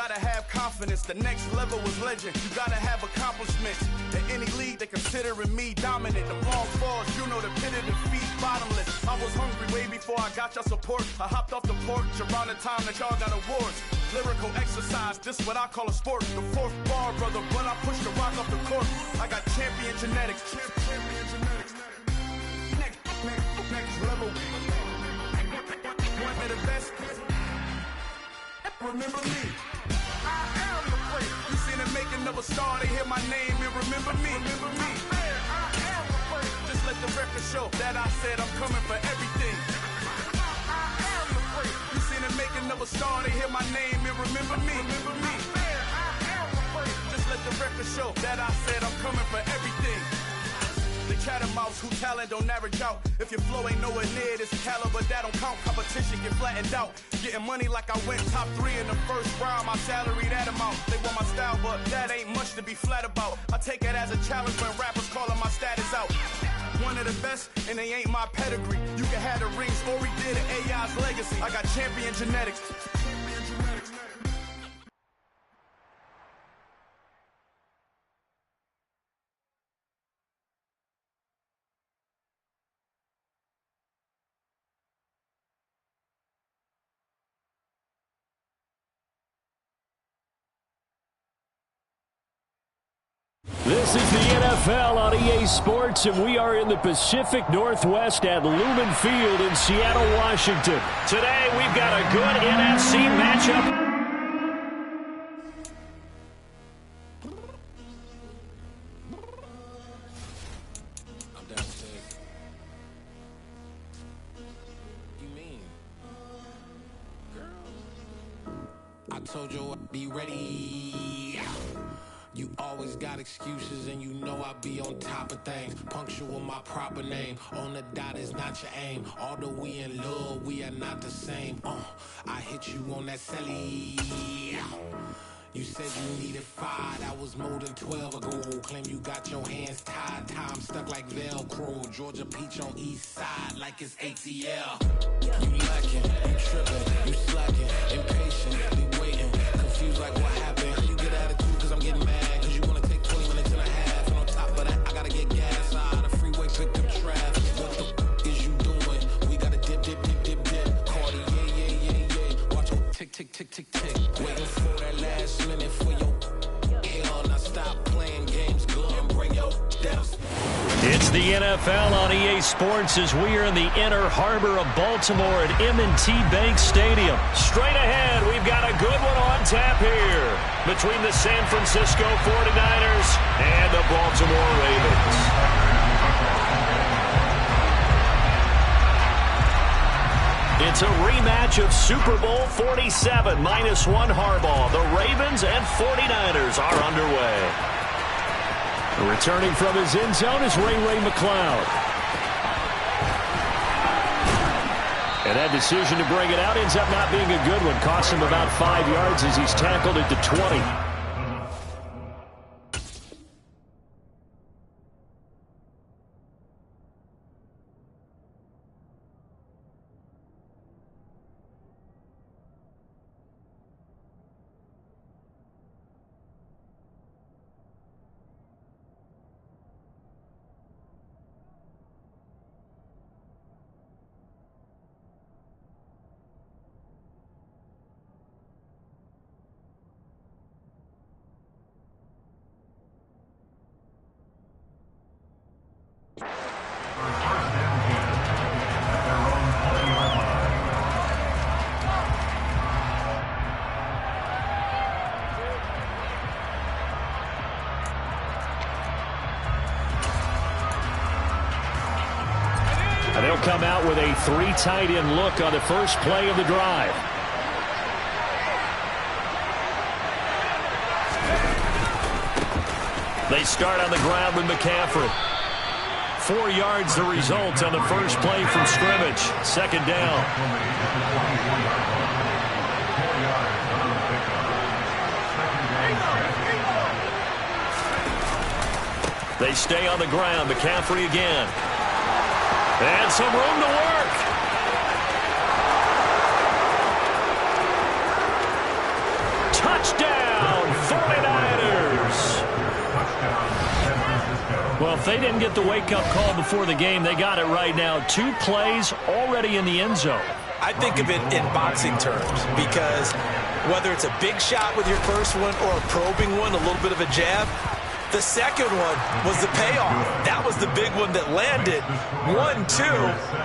gotta have confidence. The next level was legend. You gotta have accomplishments. In any league, they considering me dominant. The long falls, you know the pit of defeat, bottomless. I was hungry way before I got your support. I hopped off the porch around the time that y'all got awards. Lyrical exercise, this what I call a sport. The fourth bar, brother, when I push the rock off the court. I got champion genetics. Champion genetics. Next level. One of the best. Remember me. I am the place. You seen the making of a star, they hear my name and remember me. Remember me. I am the place. Just let the record show that I said I'm coming for everything. I am the place. You seen the making of a star, they hear my name and remember me. Remember me. I am the place. Just let the record show that I said I'm coming for everything. The catamounts who talent don't average out. If your flow ain't nowhere near this caliber, that don't count. Competition get flattened out. Getting money like I went top 3 in the first round. My salary that amount. They want my style, but that ain't much to be flat about. I take it as a challenge when rappers calling my status out. One of the best, and they ain't my pedigree. You can have the rings, or we did it, AI's legacy. I got champion genetics. This is the NFL on EA Sports, and we are in the Pacific Northwest at Lumen Field in Seattle, Washington. Today, we've got a good NFC matchup. I'm downstairs. You mean? Girl, I told you I'd be ready. You always got excuses and you know I be on top of things. Punctual my proper name. On the dot is not your aim. Although we in love, we are not the same. I hit you on that celly. You said you needed 5, that was more than 12 ago. Claim you got your hands tied, time stuck like Velcro. Georgia Peach on east side like it's ATL. You lacking, you tripping, you slacking, impatient, be waiting, confused like what happened. You get attitude cause I'm getting mad. Pick up traffic. What the is you doing? We gotta dip. Cardi, yeah. Watch your tick. Waiting for that last minute for your hell. Now stop playing games, go and bring your deaths. It's the NFL on EA Sports as we are in the inner harbor of Baltimore at M&T Bank Stadium. Straight ahead, we've got a good one on tap here between the San Francisco 49ers and the Baltimore Ravens. It's a rematch of Super Bowl 47, -1 Harbaugh. The Ravens and 49ers are underway. Returning from his end zone is Ray McCloud. And that decision to bring it out ends up not being a good one. Costs him about 5 yards as he's tackled at the 20. And they'll come out with a 3 tight end look on the first play of the drive. They start on the ground with McCaffrey. 4 yards the result on the first play from scrimmage. Second down. They stay on the ground. McCaffrey again. And some room to work. Touchdown! Well, if they didn't get the wake-up call before the game, they got it right now. 2 plays already in the end zone. I think of it in boxing terms because whether it's a big shot with your first one or a probing one, a little bit of a jab, the second one was the payoff. That was the big one that landed. 1-2,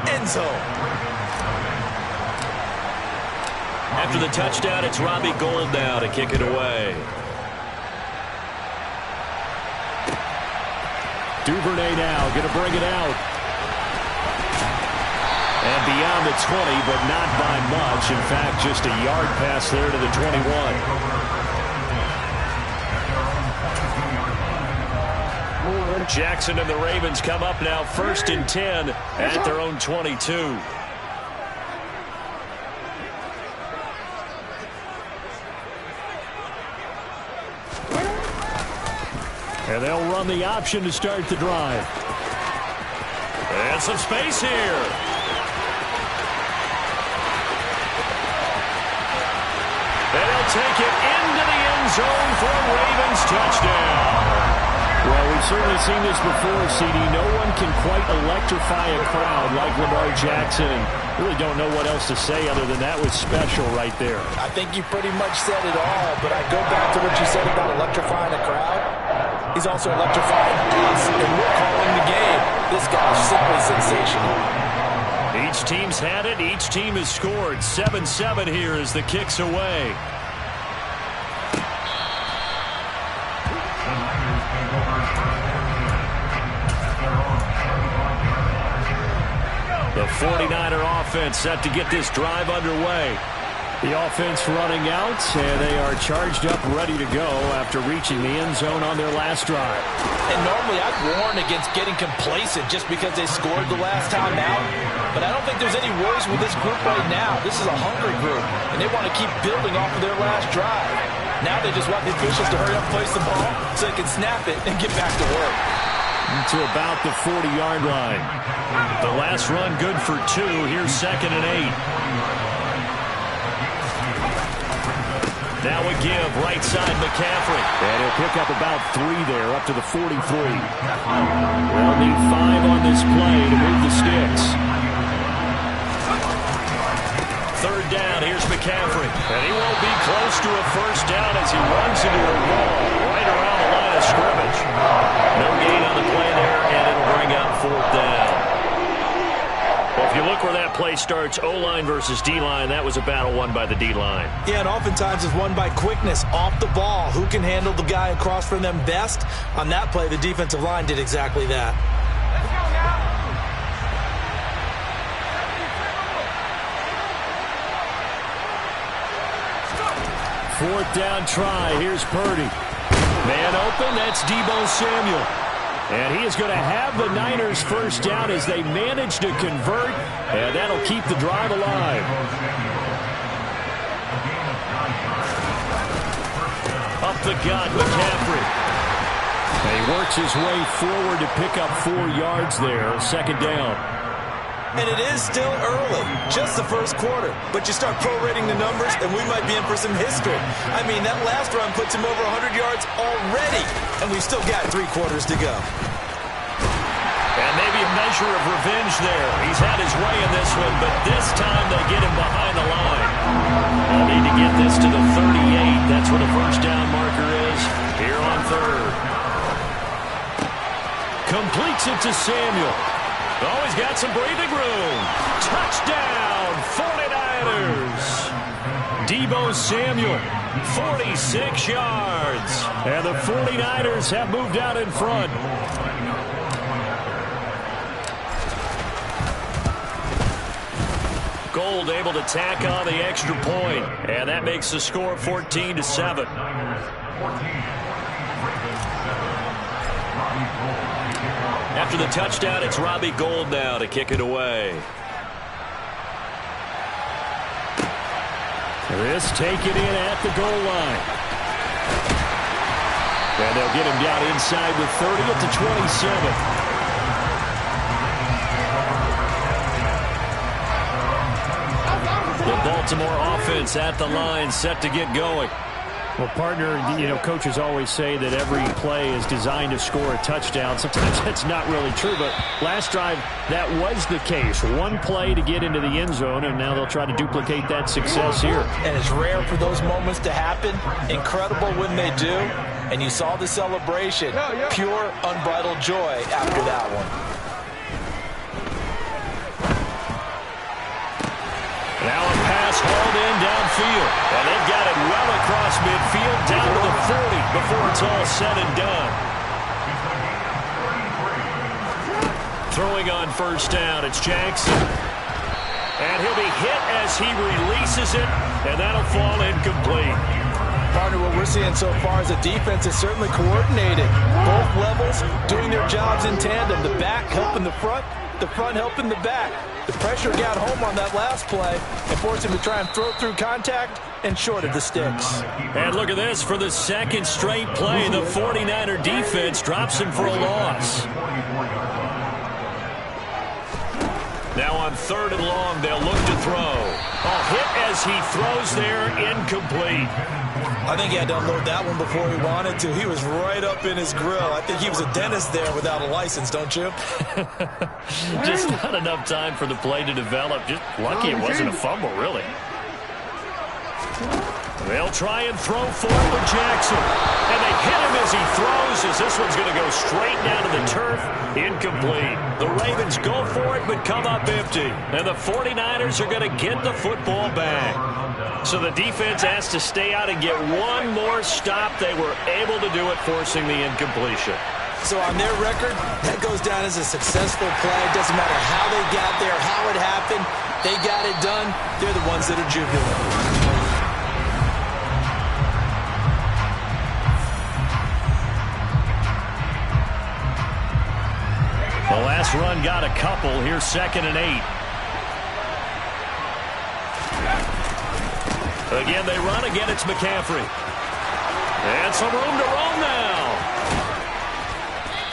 end zone. After the touchdown, it's Robbie Gould now to kick it away. Duvernay now going to bring it out. And beyond the 20, but not by much. In fact, just a yard pass there to the 21. Jackson and the Ravens come up now 1st and 10 at their own 22. And they'll run the option to start the drive. And some space here. And he'll take it into the end zone for a Ravens touchdown. Well, we've certainly seen this before, CD. No one can quite electrify a crowd like Lamar Jackson. Really don't know what else to say other than that was special right there. I think you pretty much said it all, but I go back to what you said about electrifying a crowd. He's also electrifying us, and we're calling the game. This guy's simply sensational. Each team's had it. Each team has scored. 7-7 here as the kick's away. The 49er offense set to get this drive underway. The offense running out, and they are charged up, ready to go after reaching the end zone on their last drive. And normally I'd warn against getting complacent just because they scored the last time out. But I don't think there's any worries with this group right now. This is a hungry group, and they want to keep building off of their last drive. Now they just want the officials to hurry up, place the ball, so they can snap it and get back to work. To about the 40-yard line. The last run good for 2. Here's 2nd and 8. Now a give, right side McCaffrey. And he'll pick up about 3 there, up to the 43. They'll need 5 on this play to move the sticks. 3rd down, here's McCaffrey. And he won't be close to a first down as he runs into a wall right around the line of scrimmage. No gain on the play there, and it'll bring up 4th down. Well, if you look where that play starts, O-line versus D-line, that was a battle won by the D-line. Yeah, and oftentimes it's won by quickness, off the ball. Who can handle the guy across from them best? On that play, the defensive line did exactly that. Let's go now. 4th down try. Here's Purdy. Man open, that's Deebo Samuel. And he is going to have the Niners first down as they manage to convert, and that'll keep the drive alive. Up the gut, McCaffrey. And he works his way forward to pick up 4 yards there, 2nd down. And it is still early, just the first quarter. But you start prorating the numbers, and we might be in for some history. I mean, that last run puts him over 100 yards already, and we've still got 3 quarters to go. And maybe a measure of revenge there. He's had his way in this one, but this time they get him behind the line. They'll need to get this to the 38. That's where the first down marker is here on 3rd. Completes it to Samuel. Oh, he's got some breathing room. Touchdown, 49ers. Deebo Samuel, 46 yards. And the 49ers have moved out in front. Gould able to tack on the extra point. And that makes the score 14-7. After the touchdown, it's Robbie Gould now to kick it away. This taken in at the goal line. And they'll get him down inside the 30 at the 27. The Baltimore offense at the line, set to get going. Well, partner, coaches always say that every play is designed to score a touchdown. Sometimes that's not really true, but last drive, that was the case. One play to get into the end zone, and now they'll try to duplicate that success here. And it's rare for those moments to happen. Incredible when they do. And you saw the celebration. Pure, unbridled joy after that one. Now a pass hauled in downfield. And they've got it well across midfield down to the 40 before it's all said and done. Throwing on first down, it's Jackson. And he'll be hit as he releases it, and that'll fall incomplete. Partner, what we're seeing so far is a defense is certainly coordinated. Both levels doing their jobs in tandem. The back helping the front helping the back. The pressure got home on that last play and forced him to try and throw through contact and short of the sticks. And look at this. For the second straight play, the 49er defense drops him for a loss. Now on 3rd and long, they'll look to throw. A hit as he throws there, incomplete. I think he had to unload that one before he wanted to. He was right up in his grill. I think he was a dentist there without a license, don't you? Just not enough time for the play to develop. Just lucky it wasn't a fumble, really. They'll try and throw forward with Jackson. And they hit him as he throws, as this one's going to go straight down to the turf. Incomplete. The Ravens go for it, but come up empty. And the 49ers are going to get the football back. So the defense has to stay out and get one more stop. They were able to do it, forcing the incompletion. So on their record, that goes down as a successful play. It doesn't matter how they got there, how it happened. They got it done. They're the ones that are jubilant. The last run got a couple. Here's 2nd and 8. Again, they run. Again, it's McCaffrey. And some room to roam now.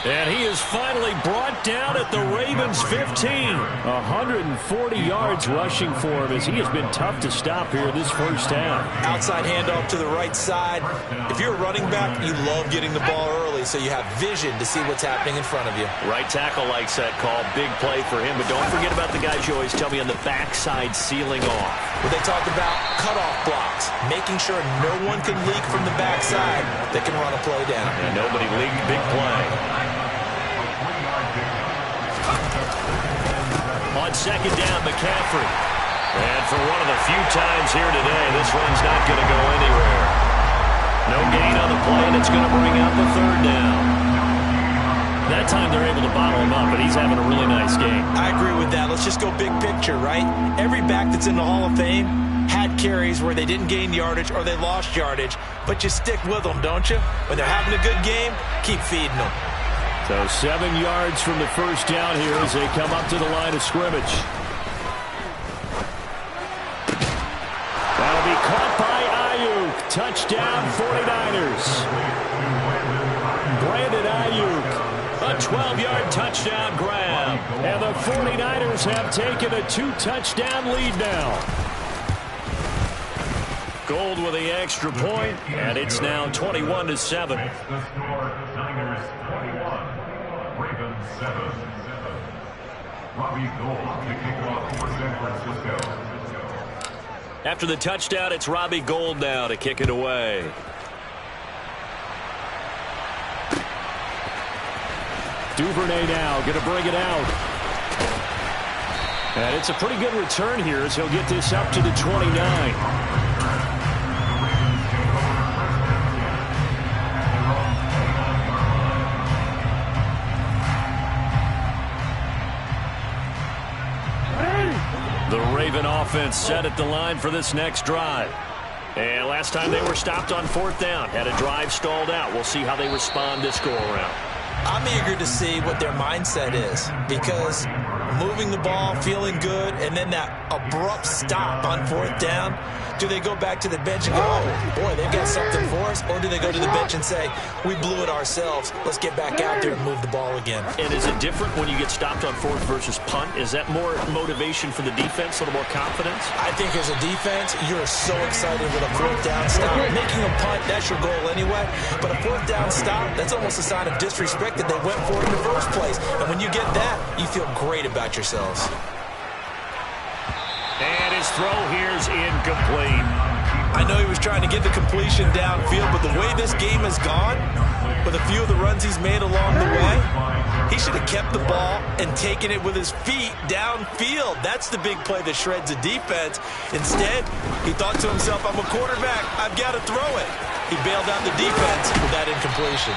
And he is finally brought down at the Ravens' 15. 140 yards rushing for him as he has been tough to stop here this first half. Outside handoff to the right side. If you're a running back, you love getting the ball early so you have vision to see what's happening in front of you. Right tackle likes that call. Big play for him. But don't forget about the guys you always tell me on the backside sealing off. Well, they talked about cutoff blocks, making sure no one can leak from the backside that can run a play down. And nobody leaked. Big play. On 2nd down, McCaffrey. And for one of the few times here today, this run's not going to go anywhere. No gain on the play, and it's going to bring out the 3rd down. That time they're able to bottle him up, but he's having a really nice game. I agree with that. Let's just go big picture, right? Every back that's in the Hall of Fame had carries where they didn't gain yardage or they lost yardage, but you stick with them, don't you? When they're having a good game, keep feeding them. So 7 yards from the first down here as they come up to the line of scrimmage. That'll be caught by Ayuk. Touchdown 49ers. Brandon Ayuk. A 12-yard touchdown grab. And the 49ers have taken a 2-touchdown lead now. Gold with the extra point, and it's now 21-7. After the touchdown, it's Robbie Gould now to kick it away. Duvernay now going to bring it out. And it's a pretty good return here as he'll get this up to the 29. The Raven offense set at the line for this next drive. And last time they were stopped on 4th down. Had a drive stalled out. We'll see how they respond this go-around. I'm eager to see what their mindset is because moving the ball, feeling good, and then that abrupt stop on 4th down. Do they go back to the bench and go, oh, boy, they've got something for us? Or do they go to the bench and say, we blew it ourselves. Let's get back out there and move the ball again. And is it different when you get stopped on 4th versus punt? Is that more motivation for the defense, a little more confidence? I think as a defense, you're so excited with a 4th down stop. Making a punt, that's your goal anyway. But a 4th down stop, that's almost a sign of disrespect that they went for it in the first place. And when you get that, you feel great about yourselves. And his throw here's incomplete. I know he was trying to get the completion downfield, but the way this game has gone, with a few of the runs he's made along the way, he should have kept the ball and taken it with his feet downfield. That's the big play that shreds a defense. Instead, he thought to himself, I'm a quarterback. I've got to throw it. He bailed out the defense with that incompletion.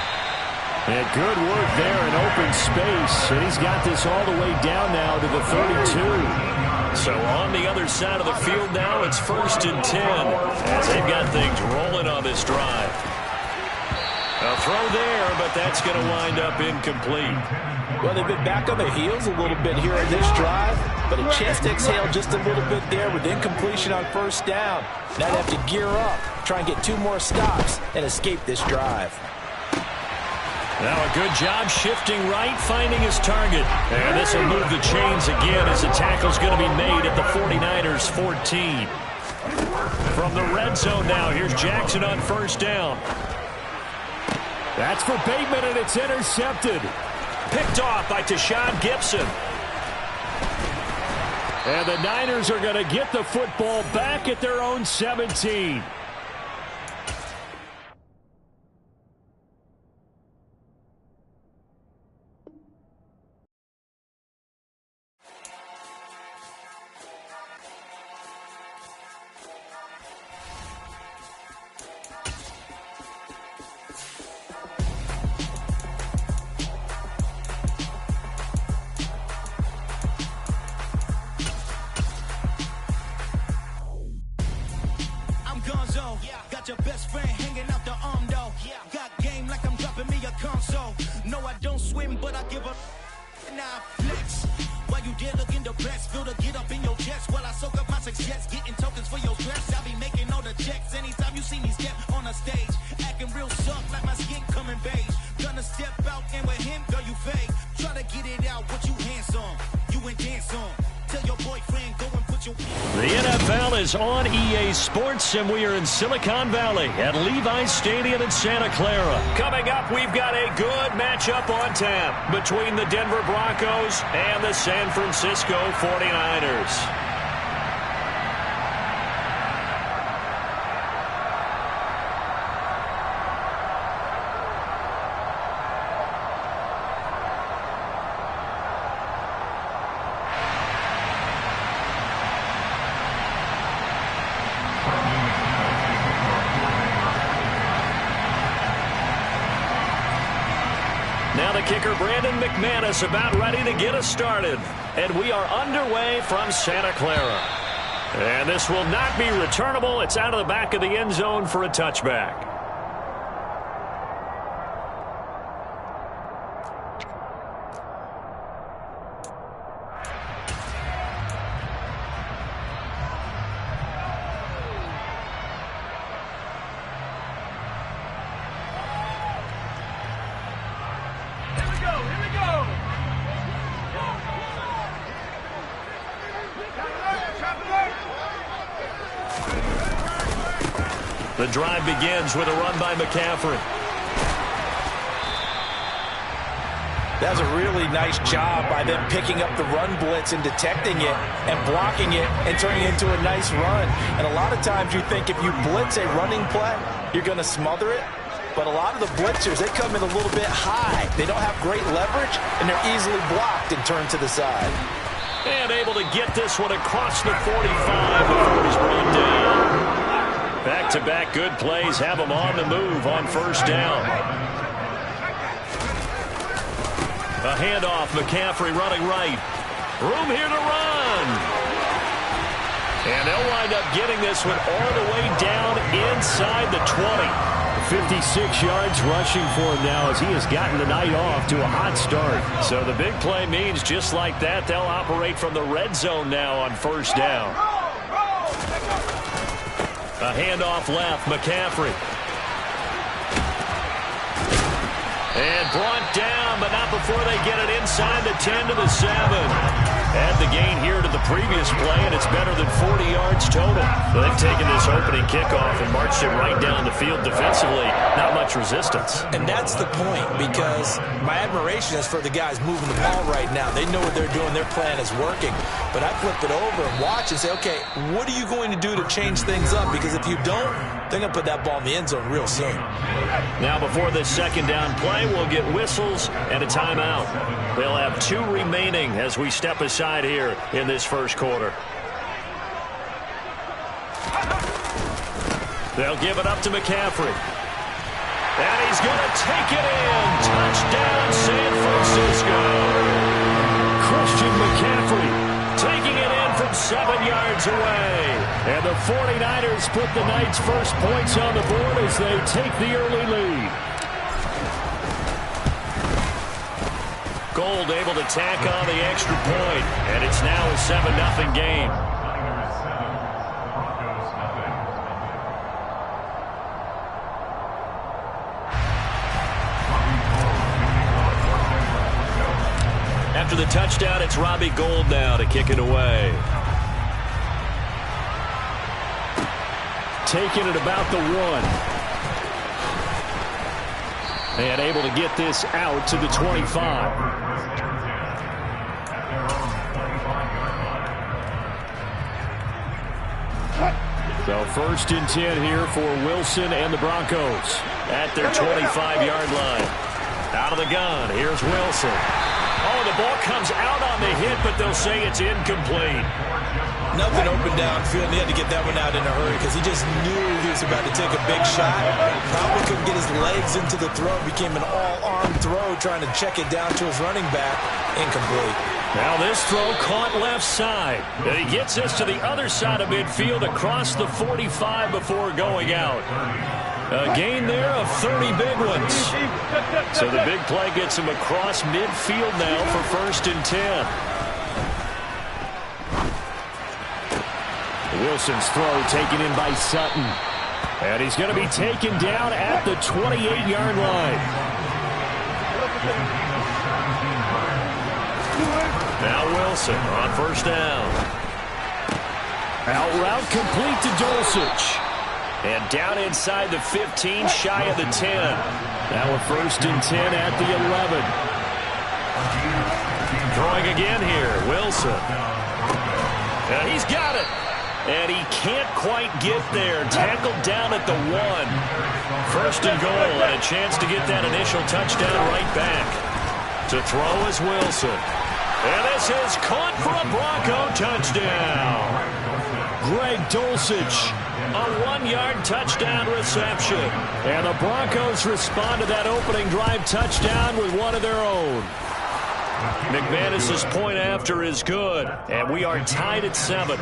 And good work there in open space. And he's got this all the way down now to the 32. So on the other side of the field now, it's 1st and 10 as they've got things rolling on this drive. A throw there, but that's going to wind up incomplete. Well, they've been back on their heels a little bit here in this drive, but a chance to exhale just a little bit there with incompletion on 1st down. Now they have to gear up, try and get 2 more stops, and escape this drive. Now a good job shifting right, finding his target. And this will move the chains again as the tackle's going to be made at the 49ers 14. From the red zone now, here's Jackson on 1st down. That's for Bateman, and it's intercepted. Picked off by Tashawn Gibson. And the Niners are going to get the football back at their own 17. Got your best friend hanging out the arm though. Got game like I'm dropping me a console. No, I don't swim, but I give up. Now flex. While you there looking the best, feel the get up in your chest while I soak up my success, getting tokens for your stress. I be making all the checks anytime you see me step on a stage, acting real soft like my skin coming beige. Gonna step out and with him, girl, you fake. Try to get it out, what you handsome, you ain't dance on. Tell your boyfriend go and put your. The NFL is on EA Sports, and we are in Silicon Valley at Levi's Stadium in Santa Clara. Coming up, we've got a good matchup on tap between the Denver Broncos and the San Francisco 49ers. Now the kicker, Brandon McManus, about ready to get us started. And we are underway from Santa Clara. And this will not be returnable. It's out of the back of the end zone for a touchback. The drive begins with a run by McCaffrey. That was a really nice job by them picking up the run blitz and detecting it and blocking it and turning it into a nice run. And a lot of times you think if you blitz a running play, you're going to smother it. But a lot of the blitzers, they come in a little bit high. They don't have great leverage, and they're easily blocked and turned to the side. And able to get this one across the 45 before he's brought down. Back-to-back good plays have him on the move on first down. A handoff, McCaffrey running right. Room here to run. And they'll wind up getting this one all the way down inside the 20. 56 yards rushing for him now as he has gotten the night off to a hot start. So the big play means just like that, they'll operate from the red zone now on first down. A handoff left, McCaffrey. And brought down, but not before they get it inside the 10 to the 7. Add the gain here to the previous play, and it's better than 40 yards total. So they've taken this opening kickoff and marched it right down the field defensively. Not much resistance. And that's the point, because my admiration is for the guys moving the ball right now. They know what they're doing. Their plan is working. But I flip it over and watch and say, okay, what are you going to do to change things up? Because if you don't, they're going to put that ball in the end zone real soon. Now before this second down play, we'll get whistles and a timeout. They'll have 2 remaining as we step aside here in this first quarter. They'll give it up to McCaffrey. And he's going to take it in. Touchdown, San Francisco. Christian McCaffrey taking it in from 7 yards away. And the 49ers put the night's first points on the board as they take the early lead. Gold able to tack on the extra point, and it's now a 7-0 game. After the touchdown, it's Robbie Gould now to kick it away. Taking it about the 1. And able to get this out to the 25. So first and 10 here for Wilson and the Broncos at their 25-yard line. Out of the gun, here's Wilson. Oh, the ball comes out on the hit, but they'll say it's incomplete. Nothing open downfield. He had to get that one out in a hurry because he just knew he was about to take a big shot. Probably couldn't get his legs into the throw. Became an all-arm throw trying to check it down to his running back. Incomplete. Now this throw caught left side. And he gets us to the other side of midfield across the 45 before going out. A gain there of 30 big ones. So the big play gets him across midfield now for first and 10. Wilson's throw taken in by Sutton. And he's going to be taken down at the 28-yard line. Now Wilson on first down. Out route complete to Dulcich. And down inside the 15, shy of the 10. Now a first and 10 at the 11. Throwing again here, Wilson. And he's got it. And he can't quite get there. Tackled down at the 1. First and goal, and a chance to get that initial touchdown right back. To throw is Wilson. And this is caught for a Bronco touchdown. Greg Dulcich, a 1-yard touchdown reception. And the Broncos respond to that opening drive touchdown with one of their own. McManus's point after is good, and we are tied at 7.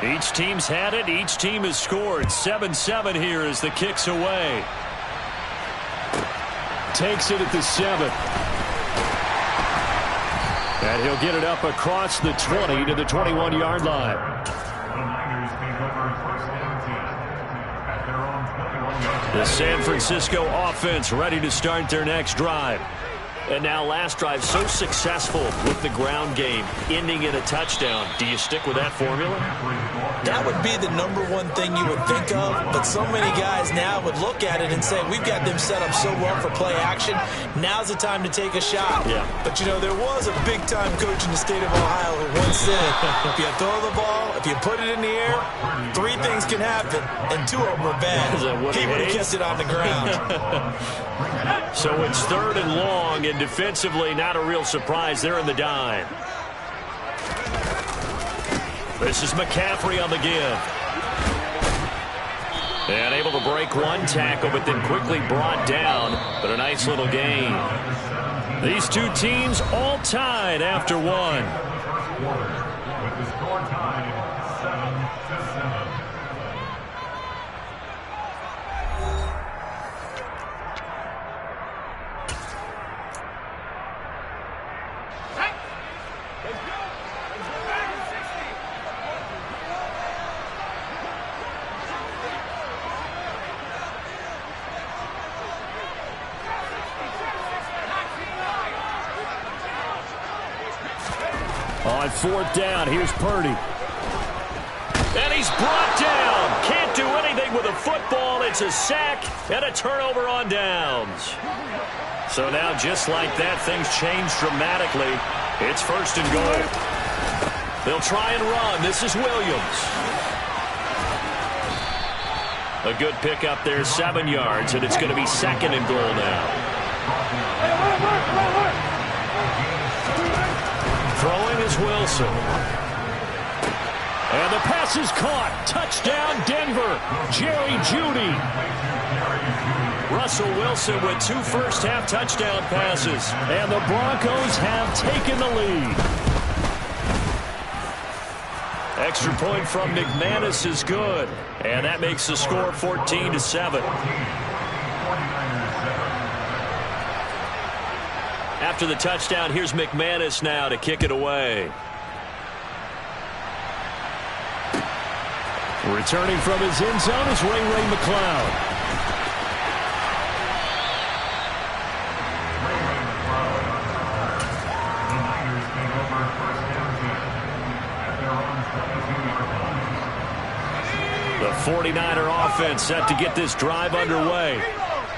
Each team's had it. Each team has scored. 7-7 here as the kick's away. Takes it at the 7. And he'll get it up across the 20 to the 21-yard line. The San Francisco offense ready to start their next drive. And now last drive so successful with the ground game, ending in a touchdown. Do you stick with that formula? That would be the #1 thing you would think of, but so many guys now would look at it and say, we've got them set up so well for play action. Now's the time to take a shot. Yeah. But, you know, there was a big-time coach in the state of Ohio who once said, if you throw the ball, if you put it in the air, 3 things can happen, and 2 of them are bad. He would have kept it on the ground. So it's 3rd and long, and defensively not a real surprise. They're in the dime. This is McCaffrey on the give. And able to break one tackle, but then quickly brought down. But a nice little gain. These two teams all tied after one. quarter, with the score tied 7-7. On fourth down, here's Purdy. And he's brought down. Can't do anything with a football. It's a sack and a turnover on downs. So now, just like that, things change dramatically. It's first and goal. They'll try and run. This is Williams. A good pickup there, 7 yards, and it's going to be second and goal now. Throwing is Wilson. And the pass is caught. Touchdown, Denver. Jerry Jeudy. Russell Wilson with 2 first-half touchdown passes. And the Broncos have taken the lead. Extra point from McManus is good. And that makes the score 14-7. After the touchdown, here's McManus now to kick it away. Returning from his end zone is Ray McCloud. The Niners take over first down at their own 72-yard line. The 49er offense set to get this drive underway.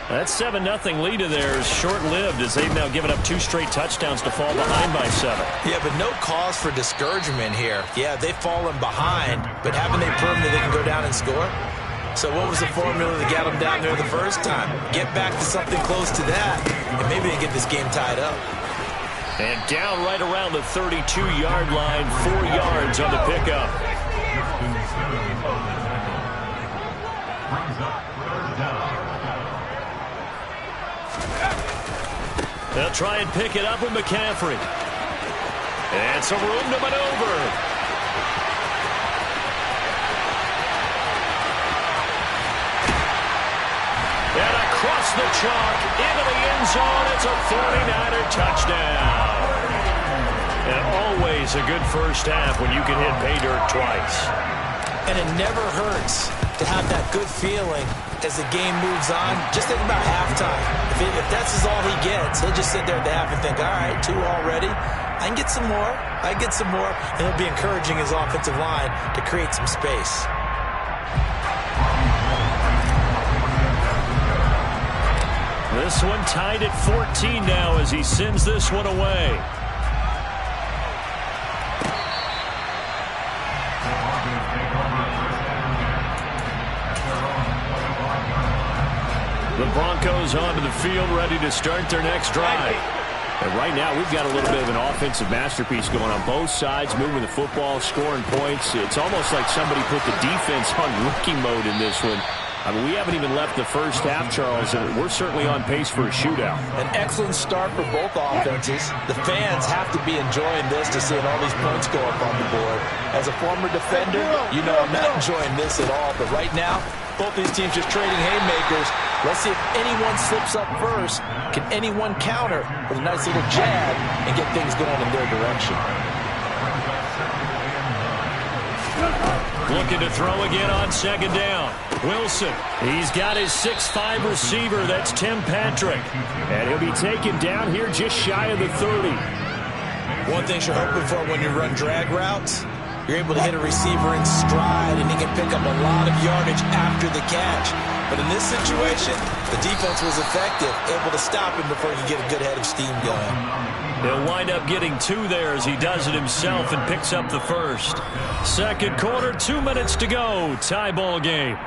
That 7-0 lead of theirs short-lived as they've now given up 2 straight touchdowns to fall behind by 7. Yeah, but no cause for discouragement here. Yeah, they've fallen behind, but haven't they proven that they can go down and score? So what was the formula that got them down there the first time? Get back to something close to that, and maybe they get this game tied up. And down right around the 32-yard line, 4 yards on the pickup. Brings up third down. They'll try and pick it up with McCaffrey. And some room to maneuver. And across the chalk, into the end zone, it's a 49er touchdown. And always a good first half when you can hit pay dirt twice. And it never hurts to have that good feeling as the game moves on. Just think about halftime. If that's all he gets, he'll just sit there at the half and think, all right, 2 already. I can get some more. I can get some more. And he'll be encouraging his offensive line to create some space. This one tied at 14 now as he sends this one away. The Broncos onto the field, ready to start their next drive. And right now, we've got a little bit of an offensive masterpiece going on both sides, moving the football, scoring points. It's almost like somebody put the defense on rookie mode in this one. I mean, we haven't even left the first half, Charles, and we're certainly on pace for a shootout. An excellent start for both offenses. The fans have to be enjoying this to seeing all these points go up on the board. As a former defender, you know I'm not enjoying this at all. But right now, both these teams just trading haymakers. Let's see if anyone slips up first. Can anyone counter with a nice little jab and get things going in their direction? Looking to throw again on second down. Wilson, he's got his 6'5" receiver. That's Tim Patrick. And he'll be taken down here just shy of the 30. One thing you're hoping for when you run drag routes, you're able to hit a receiver in stride, and he can pick up a lot of yardage after the catch. But in this situation, the defense was effective, able to stop him before he could get a good head of steam going. He'll wind up getting 2 there as he does it himself and picks up the first. Second quarter, 2 minutes to go. Tie ball game.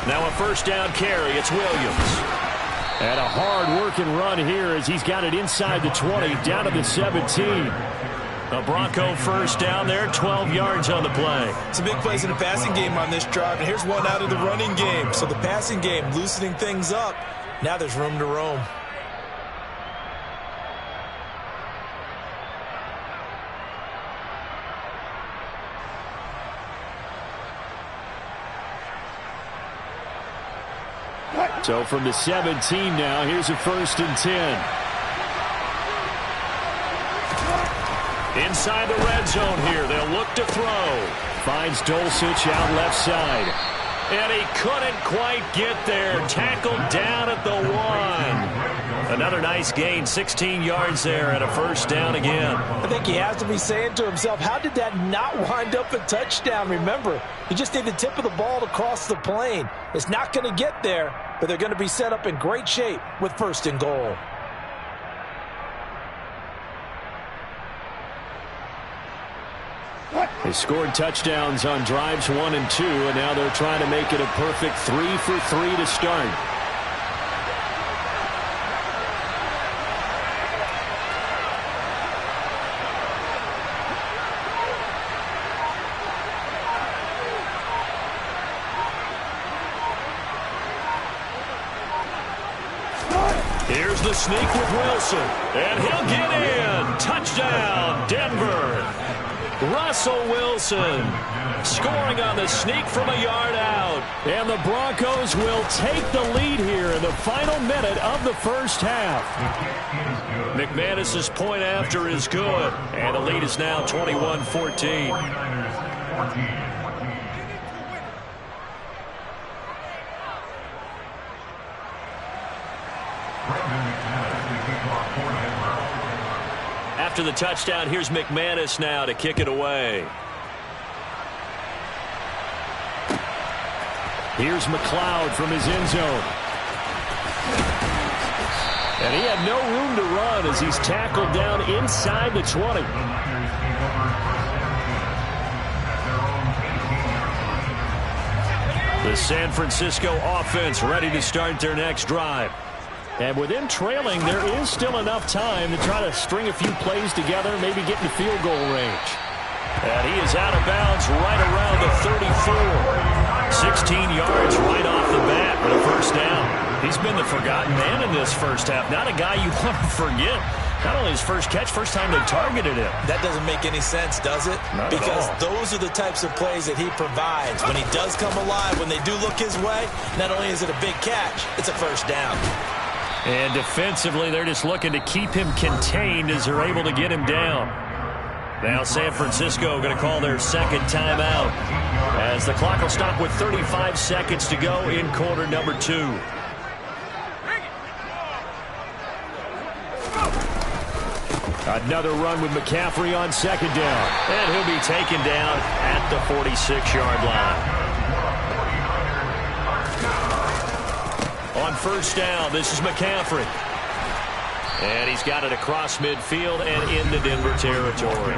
Now a first down carry. It's Williams. And a hard-working run here as he's got it inside the 20, down to the 17. A Bronco first down there, 12 yards on the play. Some big plays in the passing game on this drive, and here's one out of the running game. So the passing game loosening things up. Now there's room to roam. So from the 17 now, here's a 1st and 10. Inside the red zone here, they'll look to throw. Finds Dulcich out left side. And he couldn't quite get there. Tackled down at the 1. Another nice gain, 16 yards there and a first down again. I think he has to be saying to himself, how did that not wind up a touchdown? Remember, you just need the tip of the ball to cross the plane. It's not going to get there, but they're going to be set up in great shape with 1st and goal. They scored touchdowns on drives 1 and 2, and now they're trying to make it a perfect 3 for 3 to start. Here's the sneak with Wilson, and he'll get in. Touchdown, Denver. Russell Wilson scoring on the sneak from a yard out. And the Broncos will take the lead here in the final minute of the first half. McManus's point after is good. And the lead is now 21-14. After the touchdown, here's McManus now to kick it away. Here's McLeod from his end zone. And he had no room to run as he's tackled down inside the 20. The San Francisco offense ready to start their next drive. And with them trailing, there is still enough time to try to string a few plays together, maybe get into field goal range. And he is out of bounds right around the 34. 16 yards right off the bat with a first down. He's been the forgotten man in this first half. Not a guy you want to forget. Not only his first catch, first time they targeted him. That doesn't make any sense, does it? Not because at all. Those are the types of plays that he provides. When he does come alive, when they do look his way, not only is it a big catch, it's a first down. And defensively, they're just looking to keep him contained as they're able to get him down. Now San Francisco going to call their second timeout as the clock will stop with 35 seconds to go in quarter number 2. Another run with McCaffrey on second down. And he'll be taken down at the 46-yard line. On first down, this is McCaffrey. And he's got it across midfield and into Denver territory.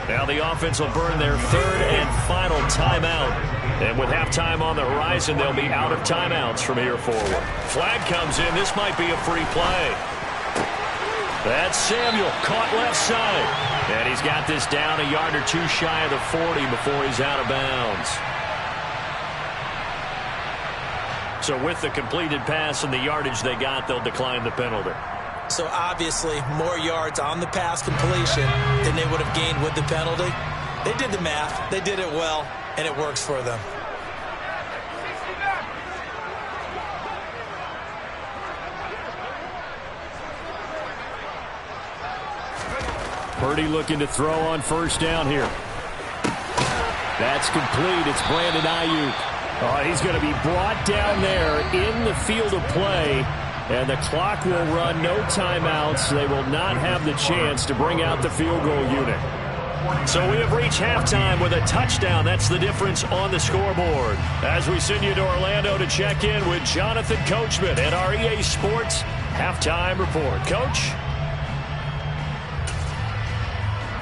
Now the offense will burn their third and final timeout. And with halftime on the horizon, they'll be out of timeouts from here forward. Flag comes in. This might be a free play. That's Samuel, caught left side. And he's got this down a yard or two shy of the 40 before he's out of bounds. So with the completed pass and the yardage they got, they'll decline the penalty. So obviously more yards on the pass completion than they would have gained with the penalty. They did the math. They did it well, and it works for them. Purdy looking to throw on first down here. That's complete. It's Brandon Ayuk. Oh, he's going to be brought down there in the field of play, and the clock will run, no timeouts. They will not have the chance to bring out the field goal unit. So we have reached halftime with a touchdown. That's the difference on the scoreboard. As we send you to Orlando to check in with Jonathan Coachman at our EA Sports Halftime Report. Coach?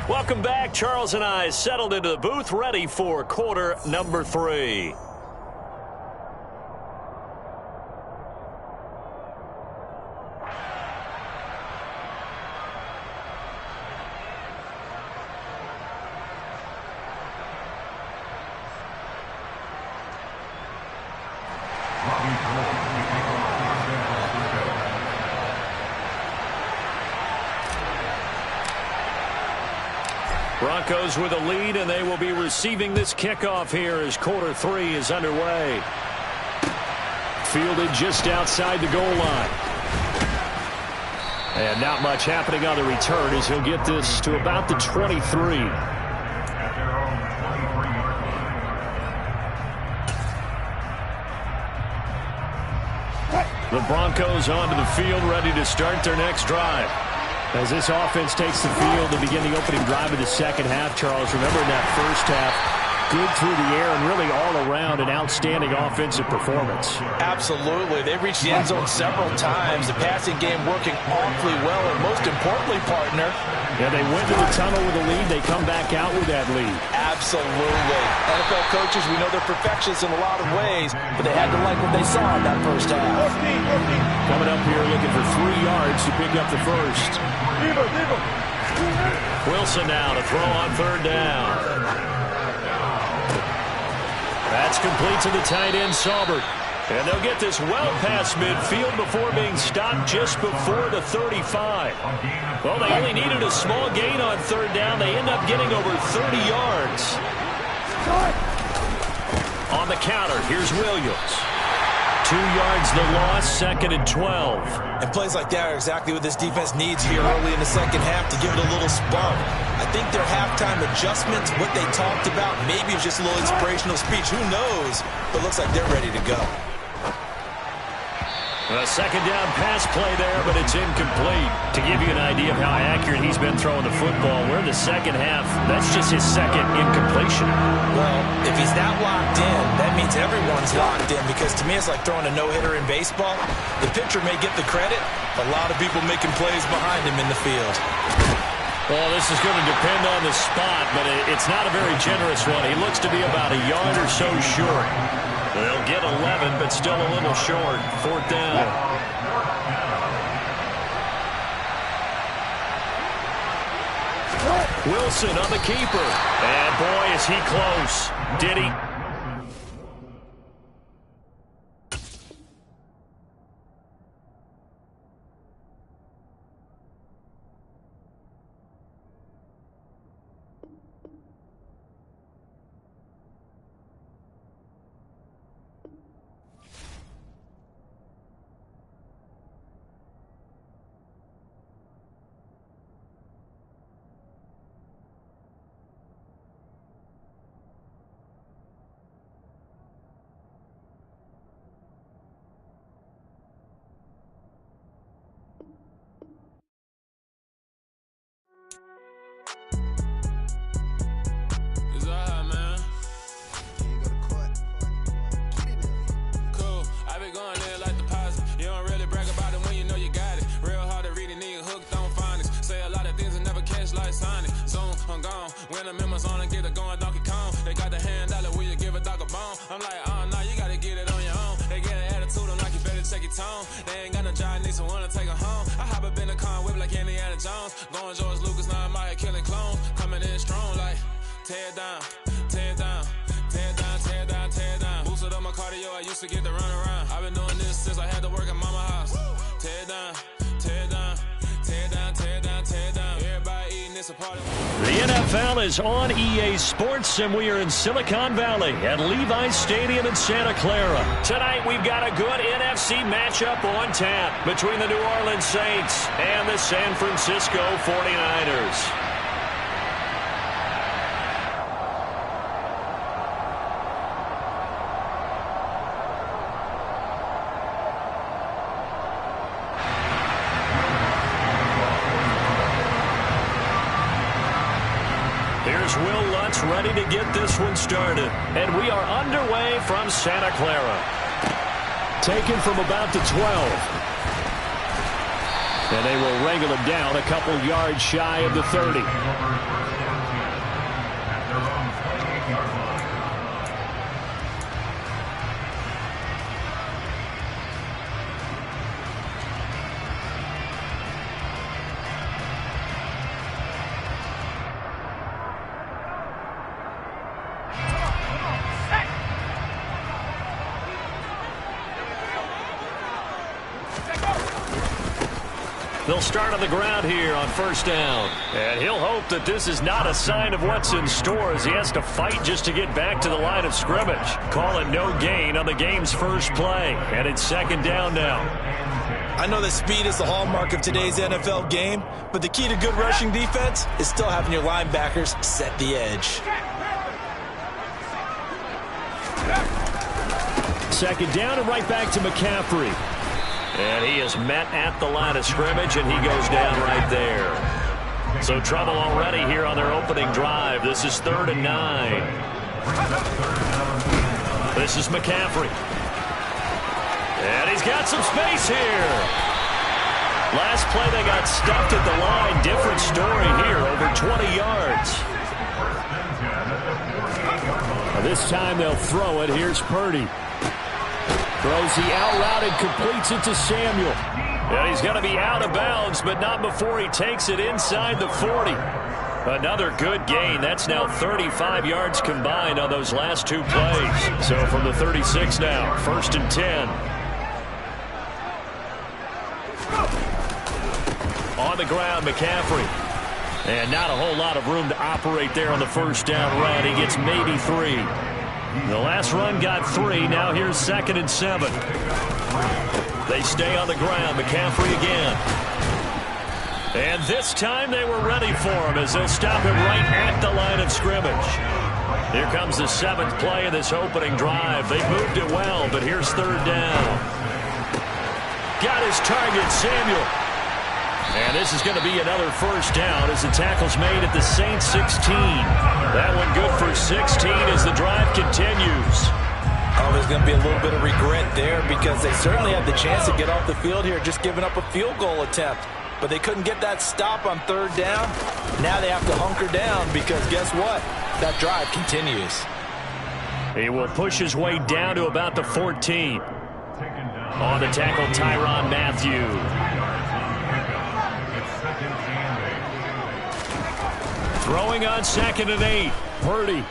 Welcome back. Charles and I settled into the booth, ready for quarter number 3. Broncos with a lead, and they will be receiving this kickoff here as quarter 3 is underway. Fielded just outside the goal line. And not much happening on the return as he'll get this to about the 23. The Broncos onto the field, ready to start their next drive. As this offense takes the field to begin the opening drive of the second half, Charles, remember in that first half, good through the air and really all around an outstanding offensive performance. Absolutely. They reached the end zone several times. The passing game working awfully well, and most importantly, partner. Yeah, they went to the tunnel with a lead. They come back out with that lead. Absolutely. NFL coaches, we know they're perfectionists in a lot of ways, but they had to like what they saw in that first half. Coming up here looking for 3 yards to pick up the first. Wilson now to throw on third down. That's complete to the tight end, Saubert. And they'll get this well past midfield before being stopped just before the 35. Well, they only needed a small gain on third down. They end up getting over 30 yards. On the counter, here's Williams. 2 yards the loss, 2nd and 12. And plays like that are exactly what this defense needs here early in the second half to give it a little spark. I think their halftime adjustments, what they talked about, maybe it's just a little inspirational speech. Who knows? But looks like they're ready to go. A second down pass play there, but it's incomplete. To give you an idea of how accurate he's been throwing the football, we're in the second half. That's just his second incompletion. Well, if he's that locked in, that means everyone's locked in, because to me it's like throwing a no-hitter in baseball. The pitcher may get the credit, a lot of people making plays behind him in the field. Well, this is going to depend on the spot, but it's not a very generous one. He looks to be about a yard or so short. They'll get 11, but still a little short. 4th down. Wilson on the keeper. And boy, is he close. Did he? When I'm in my zone and get it going Donkey Kong. They got the hand dollar, will you give a dog a bone? I'm like, oh, no, you gotta get it on your own. They get an attitude, I'm like, you better check your tone. They ain't got no job, need someone to take her home. I hop up in the car and whip like Indiana Jones. Going George Lucas, now I'm out here killing clones. Coming in strong like, tear down, tear down, tear down, tear down, tear down. Boosted up my cardio, I used to get to run around. I've been doing this since I had to work at mama house. Tear down, tear down, tear down, tear down, tear down. Everybody eating this a party. The NFL is on EA Sports, and we are in Silicon Valley at Levi's Stadium in Santa Clara. Tonight, we've got a good NFC matchup on tap between the New Orleans Saints and the San Francisco 49ers. Here's Will Lutz ready to get this one started. And we are underway from Santa Clara. Taken from about the 12. And they will wrangle it down a couple yards shy of the 30. The They'll start on the ground here on first down. And he'll hope that this is not a sign of what's in store as he has to fight just to get back to the line of scrimmage. Call it no gain on the game's first play. And it's second down now. I know that speed is the hallmark of today's NFL game, but the key to good rushing defense is still having your linebackers set the edge. Second down and right back to McCaffrey. And he is met at the line of scrimmage, and he goes down right there. So trouble already here on their opening drive. This is 3rd and 9. This is McCaffrey. And he's got some space here. Last play they got stuffed at the line. Different story here, over 20 yards. This time they'll throw it. Here's Purdy. Throws the out route and completes it to Samuel. And he's going to be out of bounds, but not before he takes it inside the 40. Another good gain. That's now 35 yards combined on those last two plays. So from the 36 now, 1st and 10. On the ground, McCaffrey. And not a whole lot of room to operate there on the first down run. He gets maybe 3. The last run got 3. Now here's 2nd and 7. They stay on the ground. McCaffrey again. And this time they were ready for him as they'll stop him right at the line of scrimmage. Here comes the 7th play of this opening drive. They moved it well, but here's 3rd down. Got his target, Samuel. And this is going to be another first down as the tackle's made at the Saints 16. That one good for 16 as the drive continues. Oh, there's going to be a little bit of regret there because they certainly had the chance to get off the field here, just giving up a field goal attempt. But they couldn't get that stop on 3rd down. Now they have to hunker down because guess what? That drive continues. He will push his way down to about the 14. On the tackle, Tyrann Mathieu. Throwing on 2nd and 8. Purdy.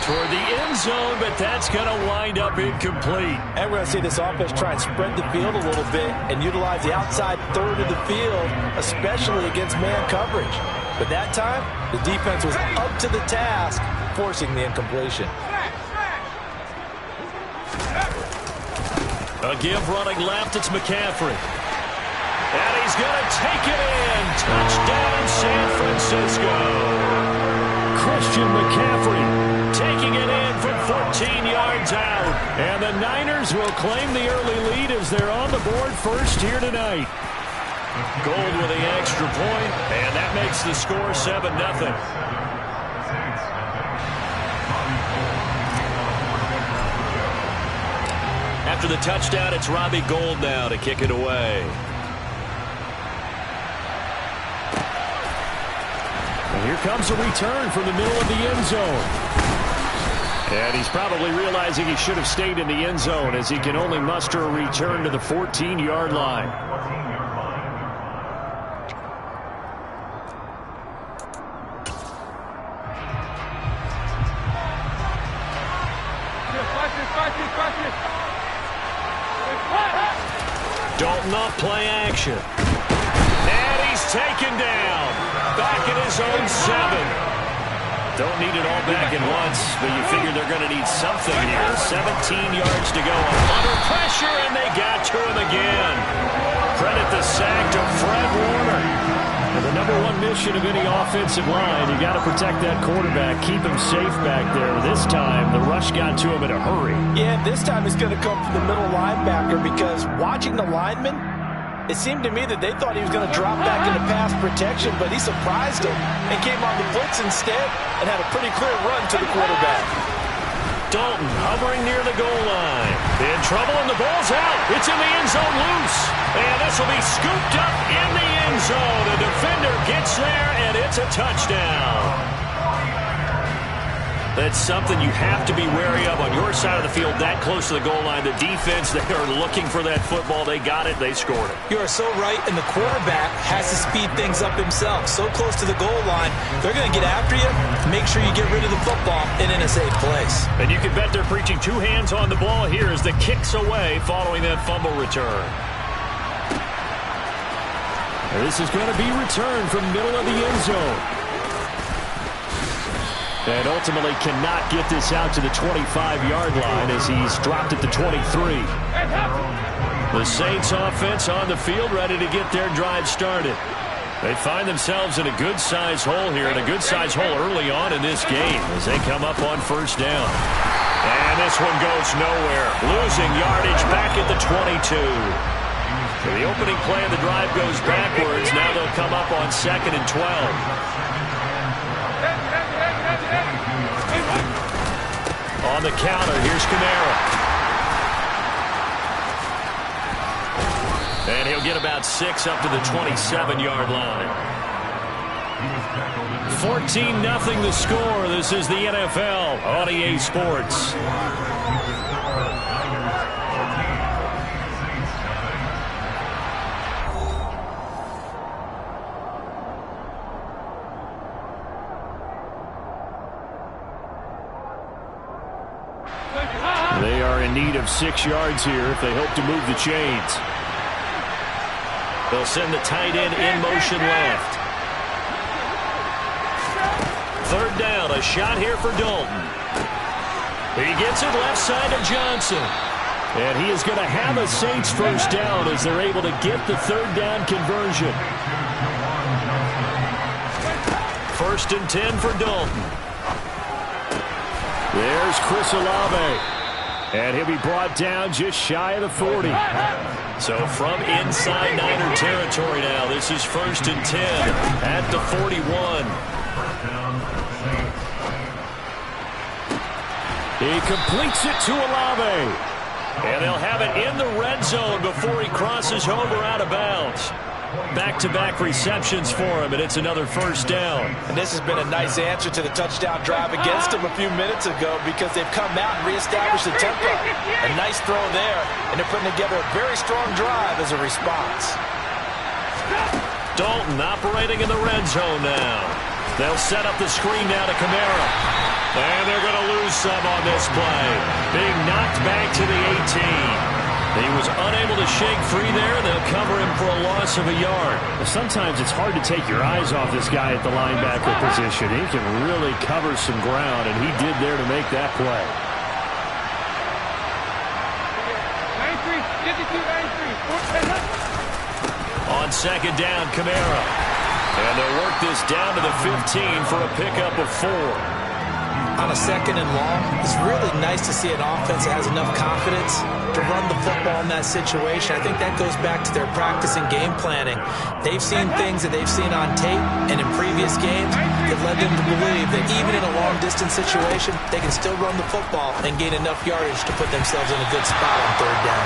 Toward the end zone, but that's going to wind up incomplete. And we're going to see this offense try and spread the field a little bit and utilize the outside third of the field, especially against man coverage. But that time, the defense was up to the task, forcing the incompletion. A give running left, it's McCaffrey. And he's going to take it in. Touchdown, San Francisco. Christian McCaffrey taking it in from 14 yards out. And the Niners will claim the early lead as they're on the board first here tonight. Gold with the extra point, and that makes the score 7-0. After the touchdown, it's Robbie Gould now to kick it away. And here comes a return from the middle of the end zone. And he's probably realizing he should have stayed in the end zone as he can only muster a return to the 14-yard line. Dalton off play action. And he's taken down. Back at his own 7. Don't need it all back at once, but you figure they're going to need something here. 17 yards to go. Under pressure, and they got to him again. Credit the sack to Fred Warner. And the #1 mission of any offensive line, you got to protect that quarterback, keep him safe back there. This time, the rush got to him in a hurry. Yeah, this time it's going to come from the middle linebacker because watching the lineman, it seemed to me that they thought he was going to drop back into pass protection, but he surprised him and came on the blitz instead and had a pretty clear run to the quarterback. Dalton hovering near the goal line. In trouble, and the ball's out. It's in the end zone loose. And this will be scooped up in the end zone. The defender gets there, and it's a touchdown. That's something you have to be wary of on your side of the field, that close to the goal line. The defense, they are looking for that football. They got it. They scored it. You are so right, and the quarterback has to speed things up himself. So close to the goal line, they're going to get after you. Make sure you get rid of the football and in a safe place. And you can bet they're preaching 2 hands on the ball here as the kick's away following that fumble return. This is going to be returned from middle of the end zone. And ultimately cannot get this out to the 25-yard line as he's dropped at the 23. The Saints offense on the field ready to get their drive started. They find themselves in a good-sized hole here, and a good-sized hole early on in this game as they come up on first down. And this one goes nowhere. Losing yardage back at the 22. So the opening play of the drive goes backwards. Now they'll come up on 2nd and 12. On the counter, here's Kamara. And he'll get about 6 up to the 27-yard line. 14-0 the score. This is the NFL on EA Sports. They are in need of 6 yards here if they hope to move the chains. They'll send the tight end in motion left. 3rd down, a shot here for Dalton. He gets it left side to Johnson. And he is going to have a Saints first down as they're able to get the 3rd down conversion. 1st and 10 for Dalton. There's Chris Olave. And he'll be brought down just shy of the 40. So from inside Niner territory now, this is 1st and 10 at the 41. He completes it to Olave. And they'll have it in the red zone before he crosses over out of bounds. Back-to-back receptions for him, and it's another first down. And this has been a nice answer to the touchdown drive against him a few minutes ago because they've come out and reestablished the tempo. A nice throw there, and they're putting together a very strong drive as a response. Dalton operating in the red zone now. They'll set up the screen now to Kamara. And they're going to lose some on this play. Being knocked back to the 18. He was unable to shake free there. They'll cover him for a loss of a yard. Sometimes it's hard to take your eyes off this guy at the linebacker position. He can really cover some ground, and he did there to make that play. 93, 52, 93. On 2nd down, Kamara. And they'll work this down to the 15 for a pickup of 4. On a 2nd and long, it's really nice to see an offense that has enough confidence to run the football in that situation. I think that goes back to their practice and game planning. They've seen things that they've seen on tape and in previous games that led them to believe that even in a long-distance situation, they can still run the football and gain enough yardage to put themselves in a good spot on 3rd down.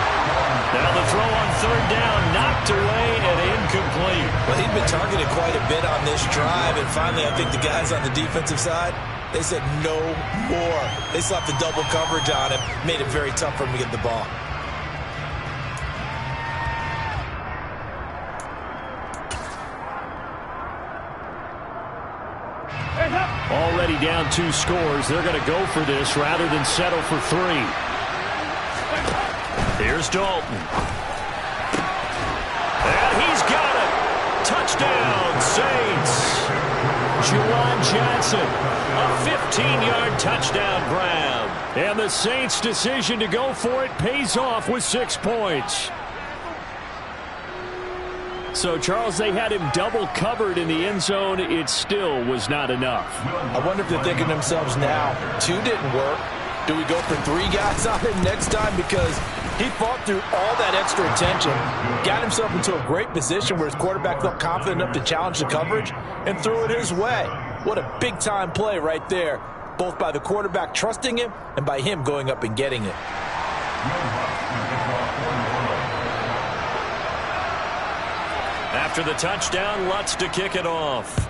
Now the throw on 3rd down, knocked away and incomplete. Well, he'd been targeted quite a bit on this drive, and finally I think the guys on the defensive side, they said no more. They slapped the double coverage on him, made it very tough for him to get the ball. Already down 2 scores. They're going to go for this rather than settle for 3. Here's Dalton. And he's got it. Touchdown, Saints. Juwan Johnson, a 15-yard touchdown grab. And the Saints' decision to go for it pays off with 6 points. So, Charles, they had him double covered in the end zone. It still was not enough. I wonder if they're thinking to themselves now, 2 didn't work. Do we go for 3 guys on him next time? Because he fought through all that extra attention, got himself into a great position where his quarterback felt confident enough to challenge the coverage and threw it his way. What a big-time play right there, both by the quarterback trusting him and by him going up and getting it. After the touchdown, Lutz to kick it off.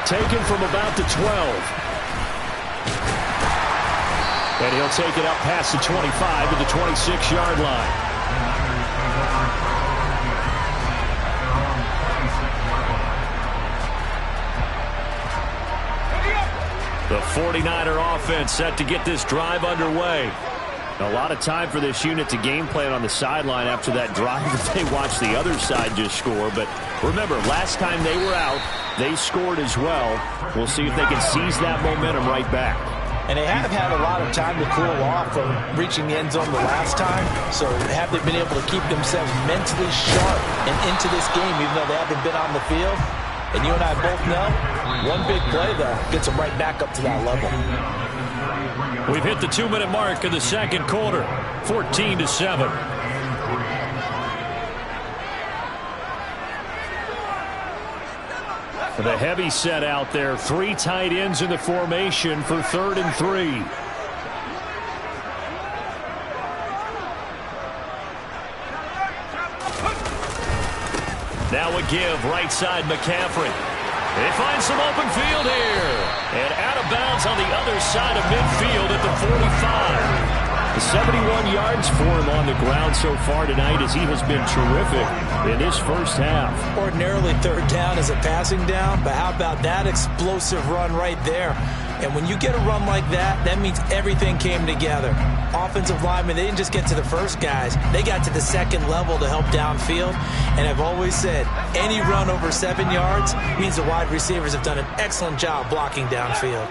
Taken from about the 12. And he'll take it up past the 25 to the 26-yard line. The 49er offense set to get this drive underway. A lot of time for this unit to game plan on the sideline after that drive that they watched the other side just score. But remember, last time they were out, they scored as well. We'll see if they can seize that momentum right back. And they have had a lot of time to cool off from reaching the end zone the last time. So have they been able to keep themselves mentally sharp and into this game, even though they haven't been on the field? And you and I both know, one big play, though, gets them right back up to that level. We've hit the 2-minute mark in the second quarter, 14-7. The heavy set out there. 3 tight ends in the formation for 3rd and 3. Now a give right side McCaffrey. They find some open field here. And out of bounds on the other side of midfield at the 45. 71 yards for him on the ground so far tonight as he has been terrific in his first half. Ordinarily 3rd down is a passing down, but how about that explosive run right there? And when you get a run like that, that means everything came together. Offensive linemen, they didn't just get to the first guys. They got to the second level to help downfield. And I've always said, any run over 7 yards means the wide receivers have done an excellent job blocking downfield.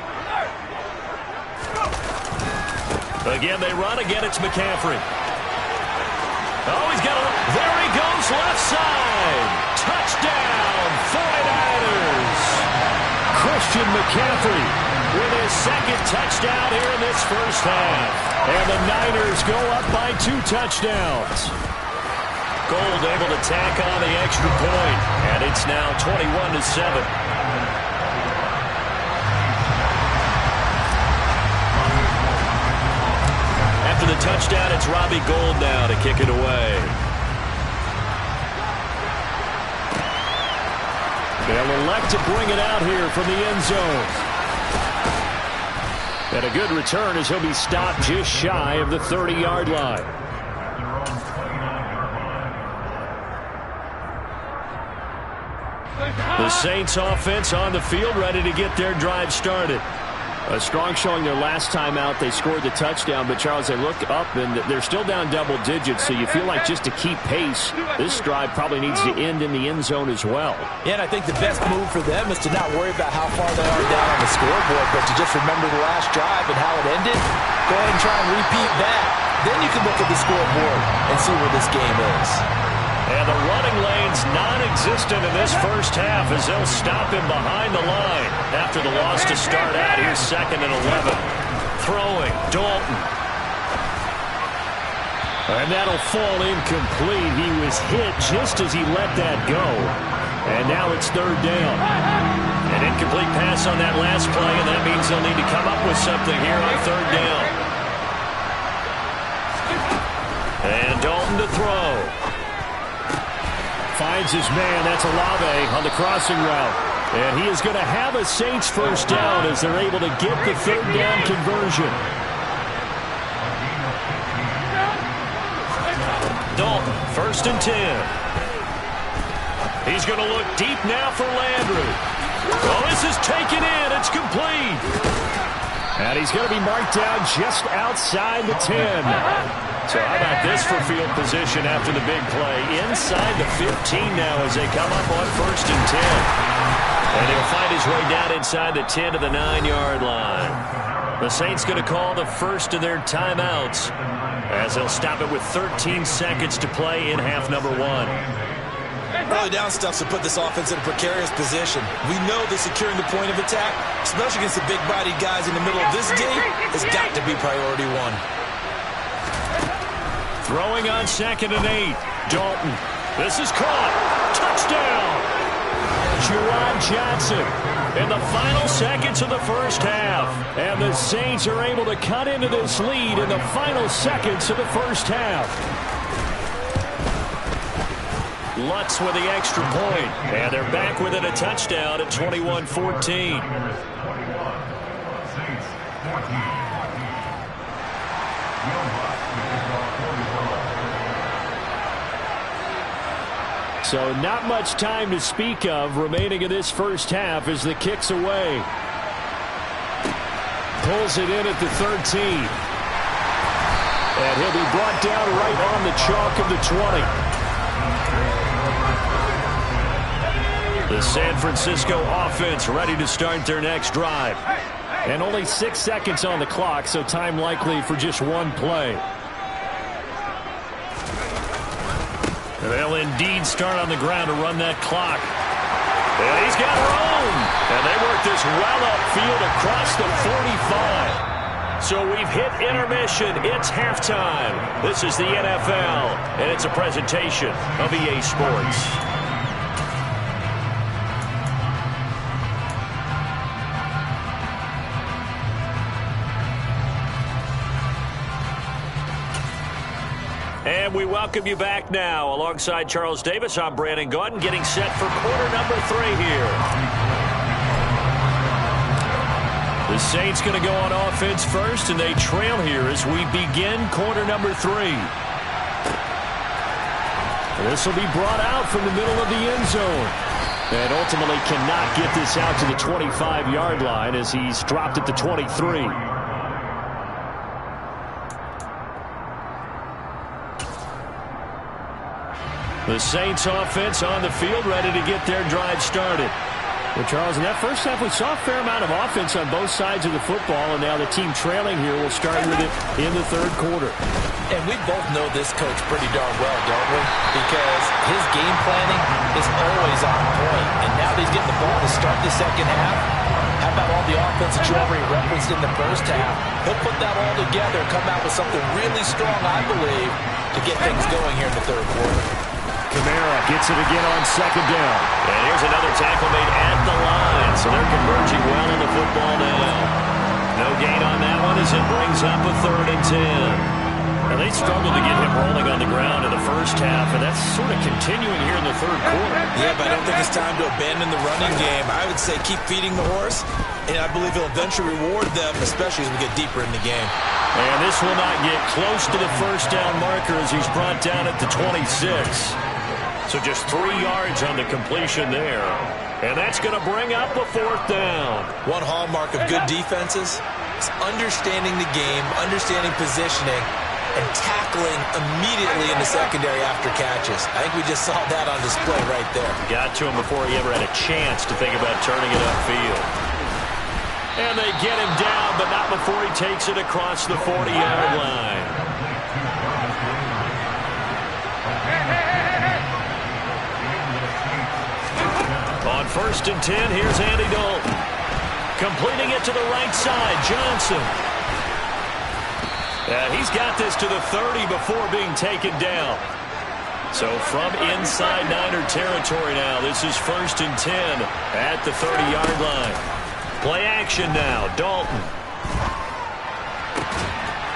Again, they run. Again, it's McCaffrey. Oh, he's got a... There he goes, left side. Touchdown, 49ers. Christian McCaffrey with his second touchdown here in this first half. And the Niners go up by 2 touchdowns. Gold able to tack on the extra point. And it's now 21-7. After the touchdown, it's Robbie Gould now to kick it away. They'll elect to bring it out here from the end zone. And a good return as he'll be stopped just shy of the 30-yard line. The Saints offense on the field ready to get their drive started. A strong showing their last time out. They scored the touchdown, but Charles, they look up and they're still down double digits, so you feel like just to keep pace, this drive probably needs to end in the end zone as well. Yeah, and I think the best move for them is to not worry about how far they are down on the scoreboard, but to just remember the last drive and how it ended. Go ahead and try and repeat that. Then you can look at the scoreboard and see where this game is. And the running lane's non-existent in this first half as they'll stop him behind the line after the loss to start out. Here's 2nd and 11. Throwing, Dalton. And that'll fall incomplete. He was hit just as he let that go. And now it's 3rd down. An incomplete pass on that last play, and that means they'll need to come up with something here on 3rd down. And Dalton to throw. Finds his man. That's Olave on the crossing route. And he is going to have a Saints first down as they're able to get the 3rd down conversion. Dalton, 1st and 10. He's going to look deep now for Landry. Oh, this is taken in. It's complete. And he's going to be marked down just outside the 10. So how about this for field position after the big play? Inside the 15 now as they come up on 1st and 10. And he'll find his way down inside the 10 to the 9-yard line. The Saints going to call the first of their timeouts as they'll stop it with 13 seconds to play in half number 1. Early down stuff to put this offense in a precarious position. We know that securing the point of attack, especially against the big-bodied guys in the middle of this game, has got to be priority 1. Throwing on 2nd and 8. Dalton. This is caught. Touchdown. Juwan Johnson in the final seconds of the first half. And the Saints are able to cut into this lead in the final seconds of the first half. Lutz with the extra point. And they're back within a touchdown at 21-14. So not much time to speak of remaining in this first half as the kick's away. Pulls it in at the 13. And he'll be brought down right on the chalk of the 20. The San Francisco offense ready to start their next drive. And only 6 seconds on the clock, so time likely for just one play. They'll indeed start on the ground to run that clock. And he's got room. And they work this well upfield across the 45. So we've hit intermission. It's halftime. This is the NFL, and it's a presentation of EA Sports. And we welcome you back now. Alongside Charles Davis, I'm Brandon Gaudin, getting set for quarter number 3 here. The Saints going to go on offense first, and they trail here as we begin quarter number 3. This will be brought out from the middle of the end zone. And ultimately cannot get this out to the 25-yard line as he's dropped at the 23. The Saints offense on the field, ready to get their drive started. Well, Charles, in that first half, we saw a fair amount of offense on both sides of the football, and now the team trailing here will start with it in the third quarter. And we both know this coach pretty darn well, don't we? Because his game planning is always on point, and now that he's getting the ball to start the second half, how about all the offense that you already referenced in the first half? He'll put that all together and come out with something really strong, I believe, to get things going here in the third quarter. Kamara gets it again on second down. And here's another tackle made at the line. So they're converging well on the football now. No gain on that one as it brings up a 3rd and 10. And they struggled to get him rolling on the ground in the first half, and that's sort of continuing here in the third quarter. Yeah, but I don't think it's time to abandon the running game. I would say keep feeding the horse, and I believe he'll eventually reward them, especially as we get deeper in the game. And this will not get close to the first down marker as he's brought down at the 26. So just 3 yards on the completion there. And that's going to bring up a 4th down. One hallmark of good defenses is understanding the game, understanding positioning, and tackling immediately in the secondary after catches. I think we just saw that on display right there. Got to him before he ever had a chance to think about turning it upfield. And they get him down, but not before he takes it across the 40-yard line. On 1st and 10, here's Andy Dalton. Completing it to the right side, Johnson. He's got this to the 30 before being taken down. So from inside Niner territory now, this is 1st and 10 at the 30-yard line. Play action now, Dalton.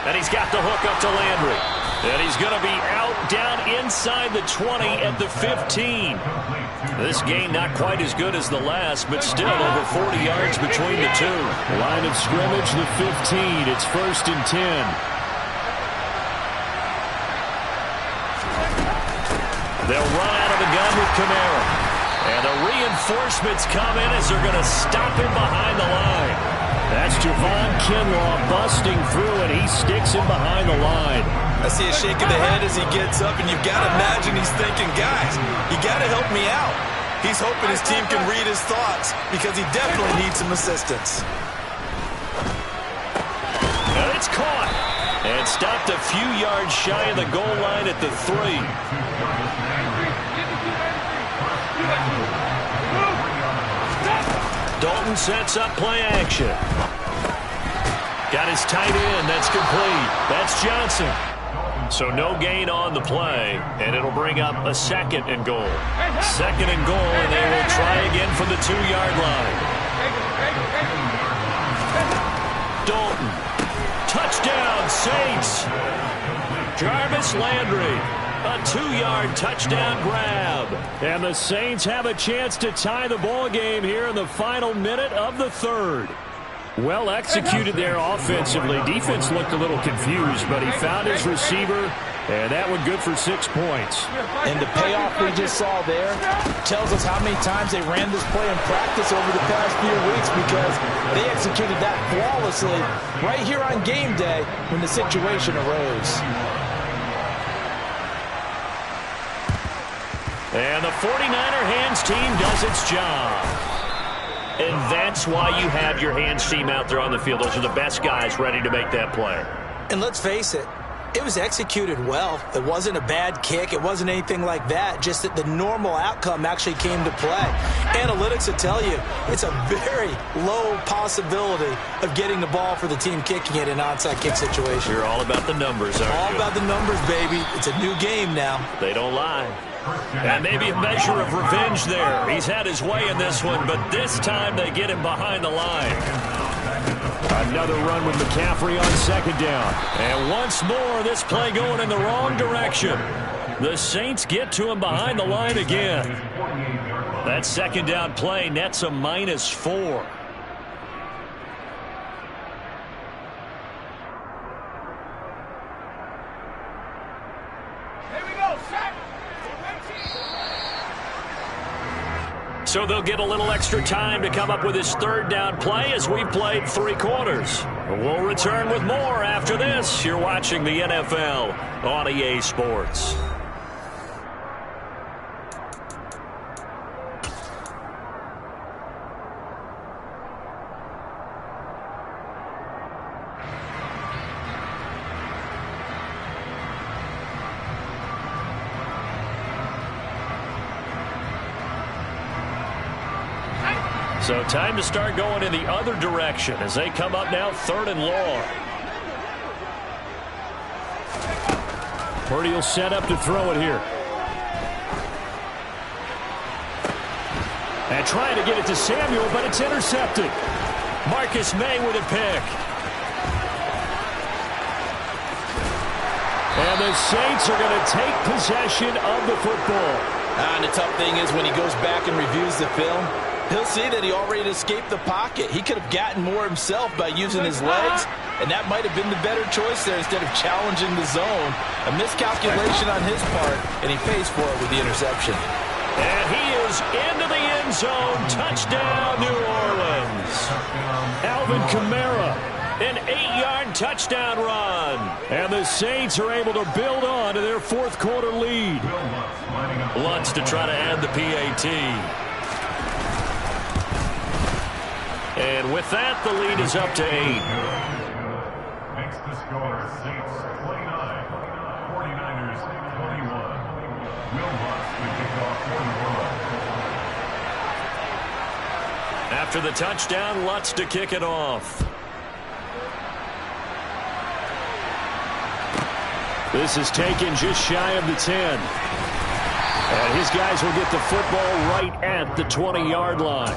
And he's got the hook up to Landry. And he's going to be out down inside the 20 at the 15. This game not quite as good as the last, but still over 40 yards between the two. Line of scrimmage, the 15. It's 1st and 10. They'll run out of the gun with Kamara. And the reinforcements come in as they're going to stop him behind the line. That's Javon Kinlaw busting through, and he sticks him behind the line. I see a shake of the head as he gets up, and you've got to imagine he's thinking, guys, you got to help me out. He's hoping his team can read his thoughts because he definitely needs some assistance. And it's caught. And stopped a few yards shy of the goal line at the 3. Dalton sets up play action. Got his tight end. That's complete. That's Johnson. So no gain on the play, and it'll bring up a 2nd and goal. 2nd and goal, and they will try again from the 2-yard line. Dalton. Touchdown, Saints. Jarvis Landry. A 2-yard touchdown grab. And the Saints have a chance to tie the ball game here in the final minute of the 3rd. Well executed there offensively. Defense looked a little confused, but he found his receiver, And that one good for 6 points. And the payoff we just saw there tells us how many times they ran this play in practice over the past few weeks, because they executed that flawlessly right here on game day when the situation arose. And the 49er hands team does its job. And that's why you have your hands team out there on the field. Those are the best guys ready to make that play. And let's face it, it was executed well. It wasn't a bad kick. It wasn't anything like that. Just that the normal outcome actually came to play. Analytics will tell you it's a very low possibility of getting the ball for the team kicking it in an onside kick situation. You're all about the numbers, aren't you? All about the numbers, baby. It's a new game now. They don't lie. And maybe a measure of revenge there. He's had his way in this one, but this time they get him behind the line. Another run with McCaffrey on second down. And once more, this play going in the wrong direction. The Saints get to him behind the line again. That second down play nets a -4. So they'll get a little extra time to come up with his third down play as we've played 3 quarters. We'll return with more after this. You're watching the NFL on EA Sports. So time to start going in the other direction as they come up now 3rd and long. Purdy will set up to throw it here. And trying to get it to Samuel, but it's intercepted. Marcus May with a pick. And the Saints are going to take possession of the football. And the tough thing is when he goes back and reviews the film, he'll see that he already escaped the pocket. He could have gotten more himself by using his legs, and that might have been the better choice there instead of challenging the zone. A miscalculation on his part, and he pays for it with the interception. And he is into the end zone. Touchdown, New Orleans. Alvin Kamara, an 8-yard touchdown run. And the Saints are able to build on to their 4th quarter lead. Lutz to try to add the PAT. And with that, the lead is up to 8. Makes the score Saints 29, 49ers 21. Will Lutz to kick off for the run. After the touchdown, Lutz to kick it off. This is taken just shy of the 10. And his guys will get the football right at the 20-yard line.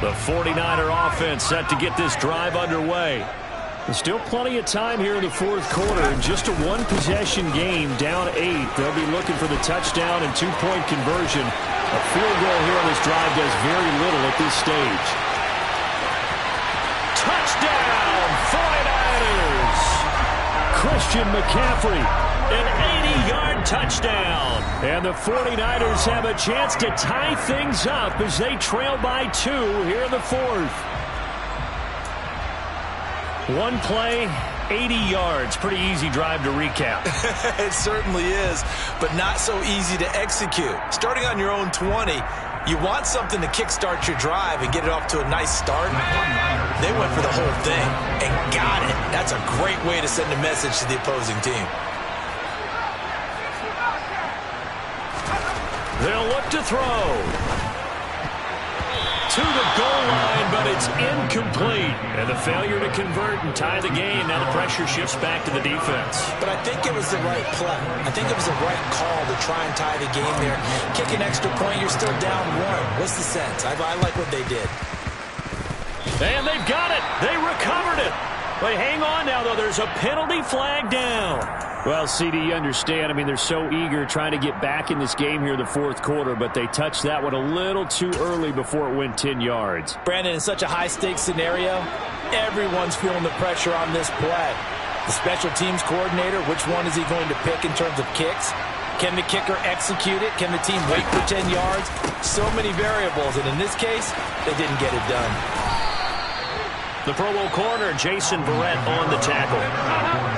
The 49er offense set to get this drive underway. There's still plenty of time here in the 4th quarter. Just a 1-possession game, down 8. They'll be looking for the touchdown and 2-point conversion. A field goal here on this drive does very little at this stage. Touchdown, 49ers! Christian McCaffrey, an 80-yard touchdown. And the 49ers have a chance to tie things up as they trail by 2 here in the 4th. One play, 80 yards. Pretty easy drive to recap. It certainly is, but not so easy to execute. Starting on your own 20, you want something to kickstart your drive and get it off to a nice start. They went for the whole thing and got it. That's a great way to send a message to the opposing team. They'll look to throw. To the goal line, but it's incomplete. And the failure to convert and tie the game. Now the pressure shifts back to the defense. But I think it was the right play. I think it was the right call to try and tie the game there. Kick an extra point, you're still down 1. What's the sense? I like what they did. And they've got it. They recovered it. But hang on now, though. There's a penalty flag down. Well, CD, you understand. I mean, they're so eager trying to get back in this game here in the fourth quarter, but they touched that one a little too early before it went 10 yards. Brandon, in such a high-stakes scenario, everyone's feeling the pressure on this play. The special teams coordinator, which one is he going to pick in terms of kicks? Can the kicker execute it? Can the team wait for 10 yards? So many variables, and in this case, they didn't get it done. The Pro Bowl corner, Jason Verrett, on the tackle.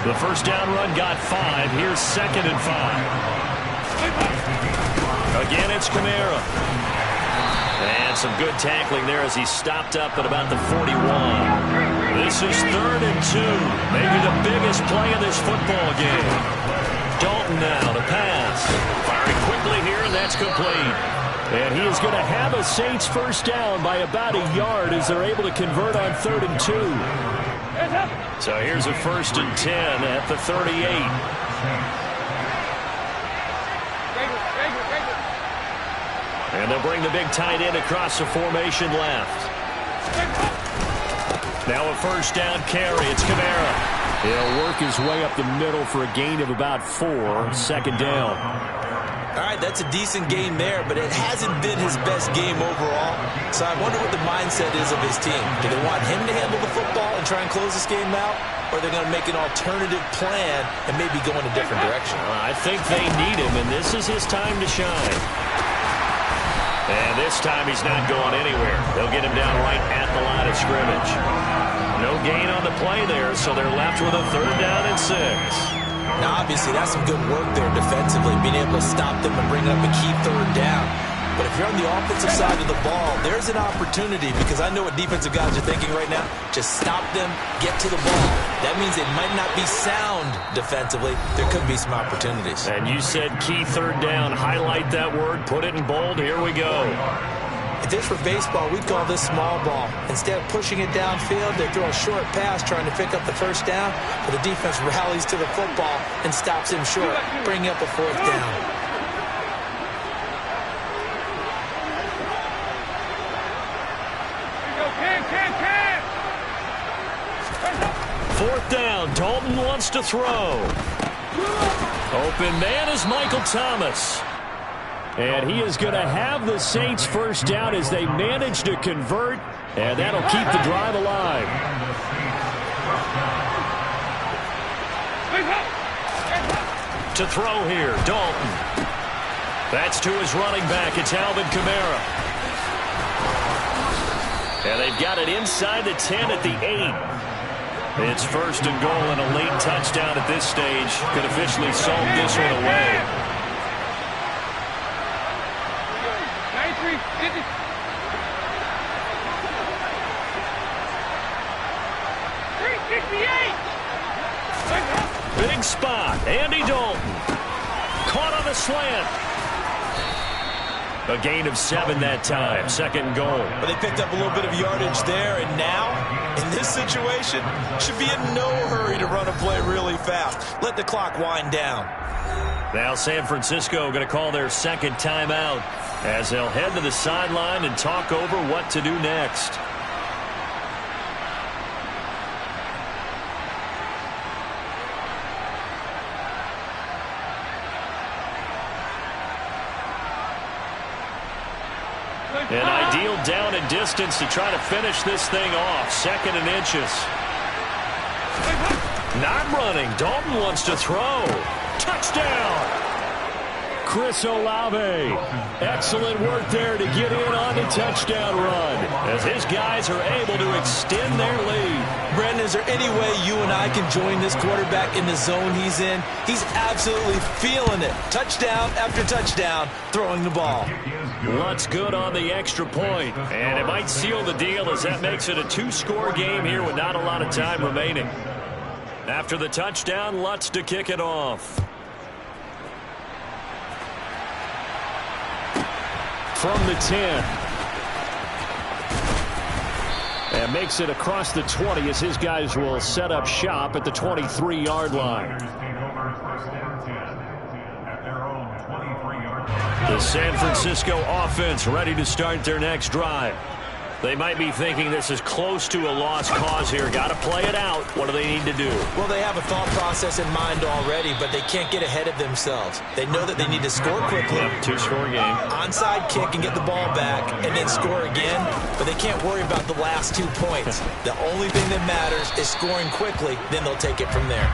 The first down run got 5. Here's 2nd and 5. Again, it's Kamara. And some good tackling there as he stopped up at about the 41. This is 3rd and 2. Maybe the biggest play of this football game. Dalton now to pass. Firing quickly here, and that's complete. And he is going to have a Saints first down by about a yard as they're able to convert on 3rd and 2. So here's a 1st and 10 at the 38. And they'll bring the big tight end across the formation left. Now a first down carry. It's Kamara. He'll work his way up the middle for a gain of about 4. 2nd down. All right, that's a decent game there, but it hasn't been his best game overall. So I wonder what the mindset is of his team. Do they want him to handle the football and try and close this game out? Or are they going to make an alternative plan and maybe go in a different direction? I think they need him, and this is his time to shine. And this time he's not going anywhere. They'll get him down right at the line of scrimmage. No gain on the play there, so they're left with a 3rd down and 6. Now, obviously, that's some good work there defensively, being able to stop them and bring up a key 3rd down. But if you're on the offensive side of the ball, there's an opportunity, because I know what defensive guys are thinking right now. Just stop them, get to the ball. That means they might not be sound defensively. There could be some opportunities. And you said key 3rd down. Highlight that word. Put it in bold. Here we go. If this were baseball, we'd call this small ball. Instead of pushing it downfield, they throw a short pass trying to pick up the first down, but the defense rallies to the football and stops him short, bringing up a 4th down. Fourth down. Dalton wants to throw. Open man is Michael Thomas. And he is going to have the Saints first down as they manage to convert, and that'll keep the drive alive. To throw here, Dalton. That's to his running back. It's Alvin Kamara. And they've got it inside the 10 at the 8. It's 1st and goal, and a late touchdown at this stage could officially solve this one away. Big spot. Andy Dalton. Caught on the slant. A gain of 7 that time. 2nd and goal. But they picked up a little bit of yardage there, and now, in this situation, should be in no hurry to run a play really fast. Let the clock wind down. Now San Francisco going to call their 2nd timeout as they'll head to the sideline and talk over what to do next. An ideal down and distance to try to finish this thing off. 2nd and inches. Not running. Dalton wants to throw. Touchdown! Chris Olave. Excellent work there to get in on the touchdown run as his guys are able to extend their lead. Brandon, is there any way you and I can join this quarterback in the zone he's in? He's absolutely feeling it. Touchdown after touchdown, throwing the ball. Lutz good on the extra point, and it might seal the deal as that makes it a 2-score game here with not a lot of time remaining. After the touchdown, Lutz to kick it off. From the 10. And makes it across the 20 as his guys will set up shop at the 23-yard line. The San Francisco offense ready to start their next drive. They might be thinking this is close to a lost cause here. Got to play it out. What do they need to do? Well, they have a thought process in mind already, but they can't get ahead of themselves. They know that they need to score quickly. Yep, two-score game. Onside kick and get the ball back and then score again, but they can't worry about the last 2 points. The only thing that matters is scoring quickly, then they'll take it from there.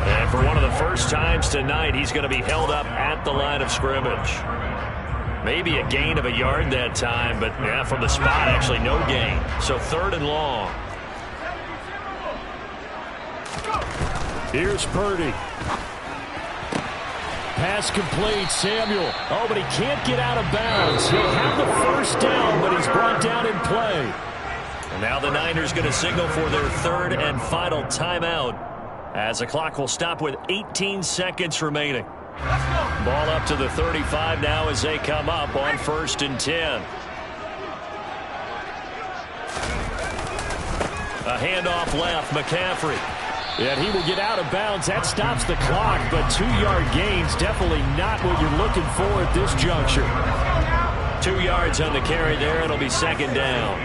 And for one of the first times tonight, he's going to be held up at the line of scrimmage. Maybe a gain of a yard that time, but yeah, from the spot, actually no gain. So 3rd and long. Here's Purdy. Pass complete, Samuel. Oh, but he can't get out of bounds. He'll have the first down, but he's brought down in play. And now the Niners going to signal for their 3rd and final timeout, as the clock will stop with 18 seconds remaining. Ball up to the 35 now as they come up on 1st and 10. A handoff left, McCaffrey. And he will get out of bounds. That stops the clock, but 2-yard gains definitely not what you're looking for at this juncture. 2 yards on the carry there. It'll be 2nd down.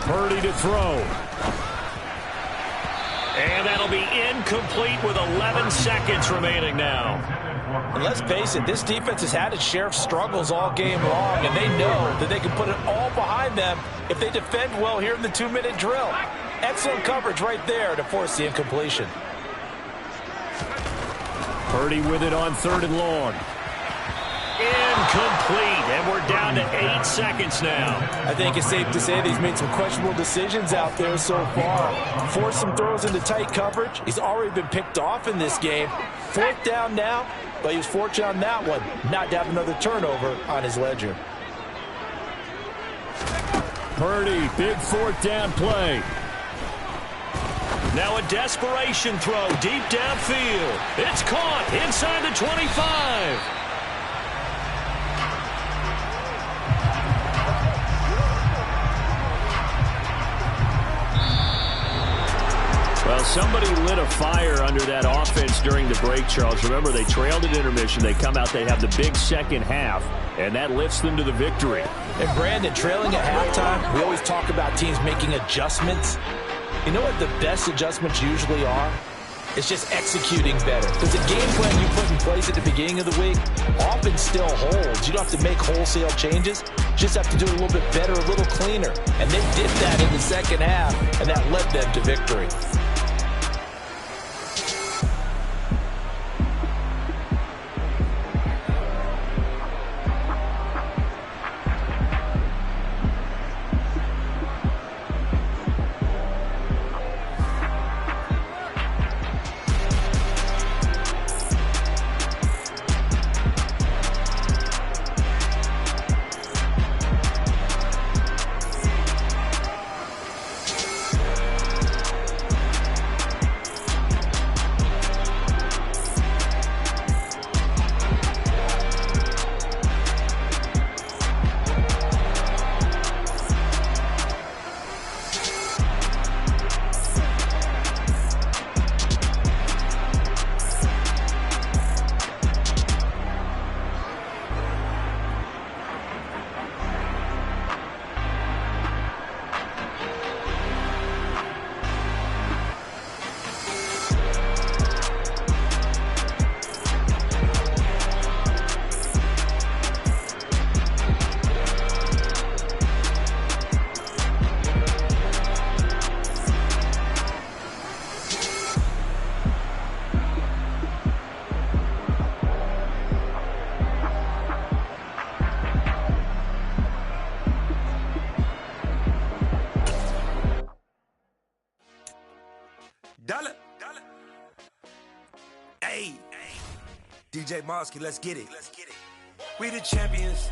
Purdy to throw. And that'll be incomplete with 11 seconds remaining now. And let's face it, this defense has had its share of struggles all game long, and they know that they can put it all behind them if they defend well here in the 2-minute drill. Excellent coverage right there to force the incompletion. Purdy with it on 3rd and long. Incomplete, and we're down to 8 seconds now. I think it's safe to say that he's made some questionable decisions out there so far. Forced some throws into tight coverage. He's already been picked off in this game. 4th down now, but he was fortunate on that one not to have another turnover on his ledger. Purdy, big 4th down play. Now a desperation throw deep downfield. It's caught inside the 25. Well, somebody lit a fire under that offense during the break, Charles. Remember, they trailed at intermission. They come out, they have the big second half, and that lifts them to the victory. And Brandon, trailing at halftime, we always talk about teams making adjustments. You know what the best adjustments usually are? It's just executing better. Because the game plan you put in place at the beginning of the week often still holds. You don't have to make wholesale changes. You just have to do it a little bit better, a little cleaner. And they did that in the second half, and that led them to victory. DJ Mosky, let's get it. We the champions.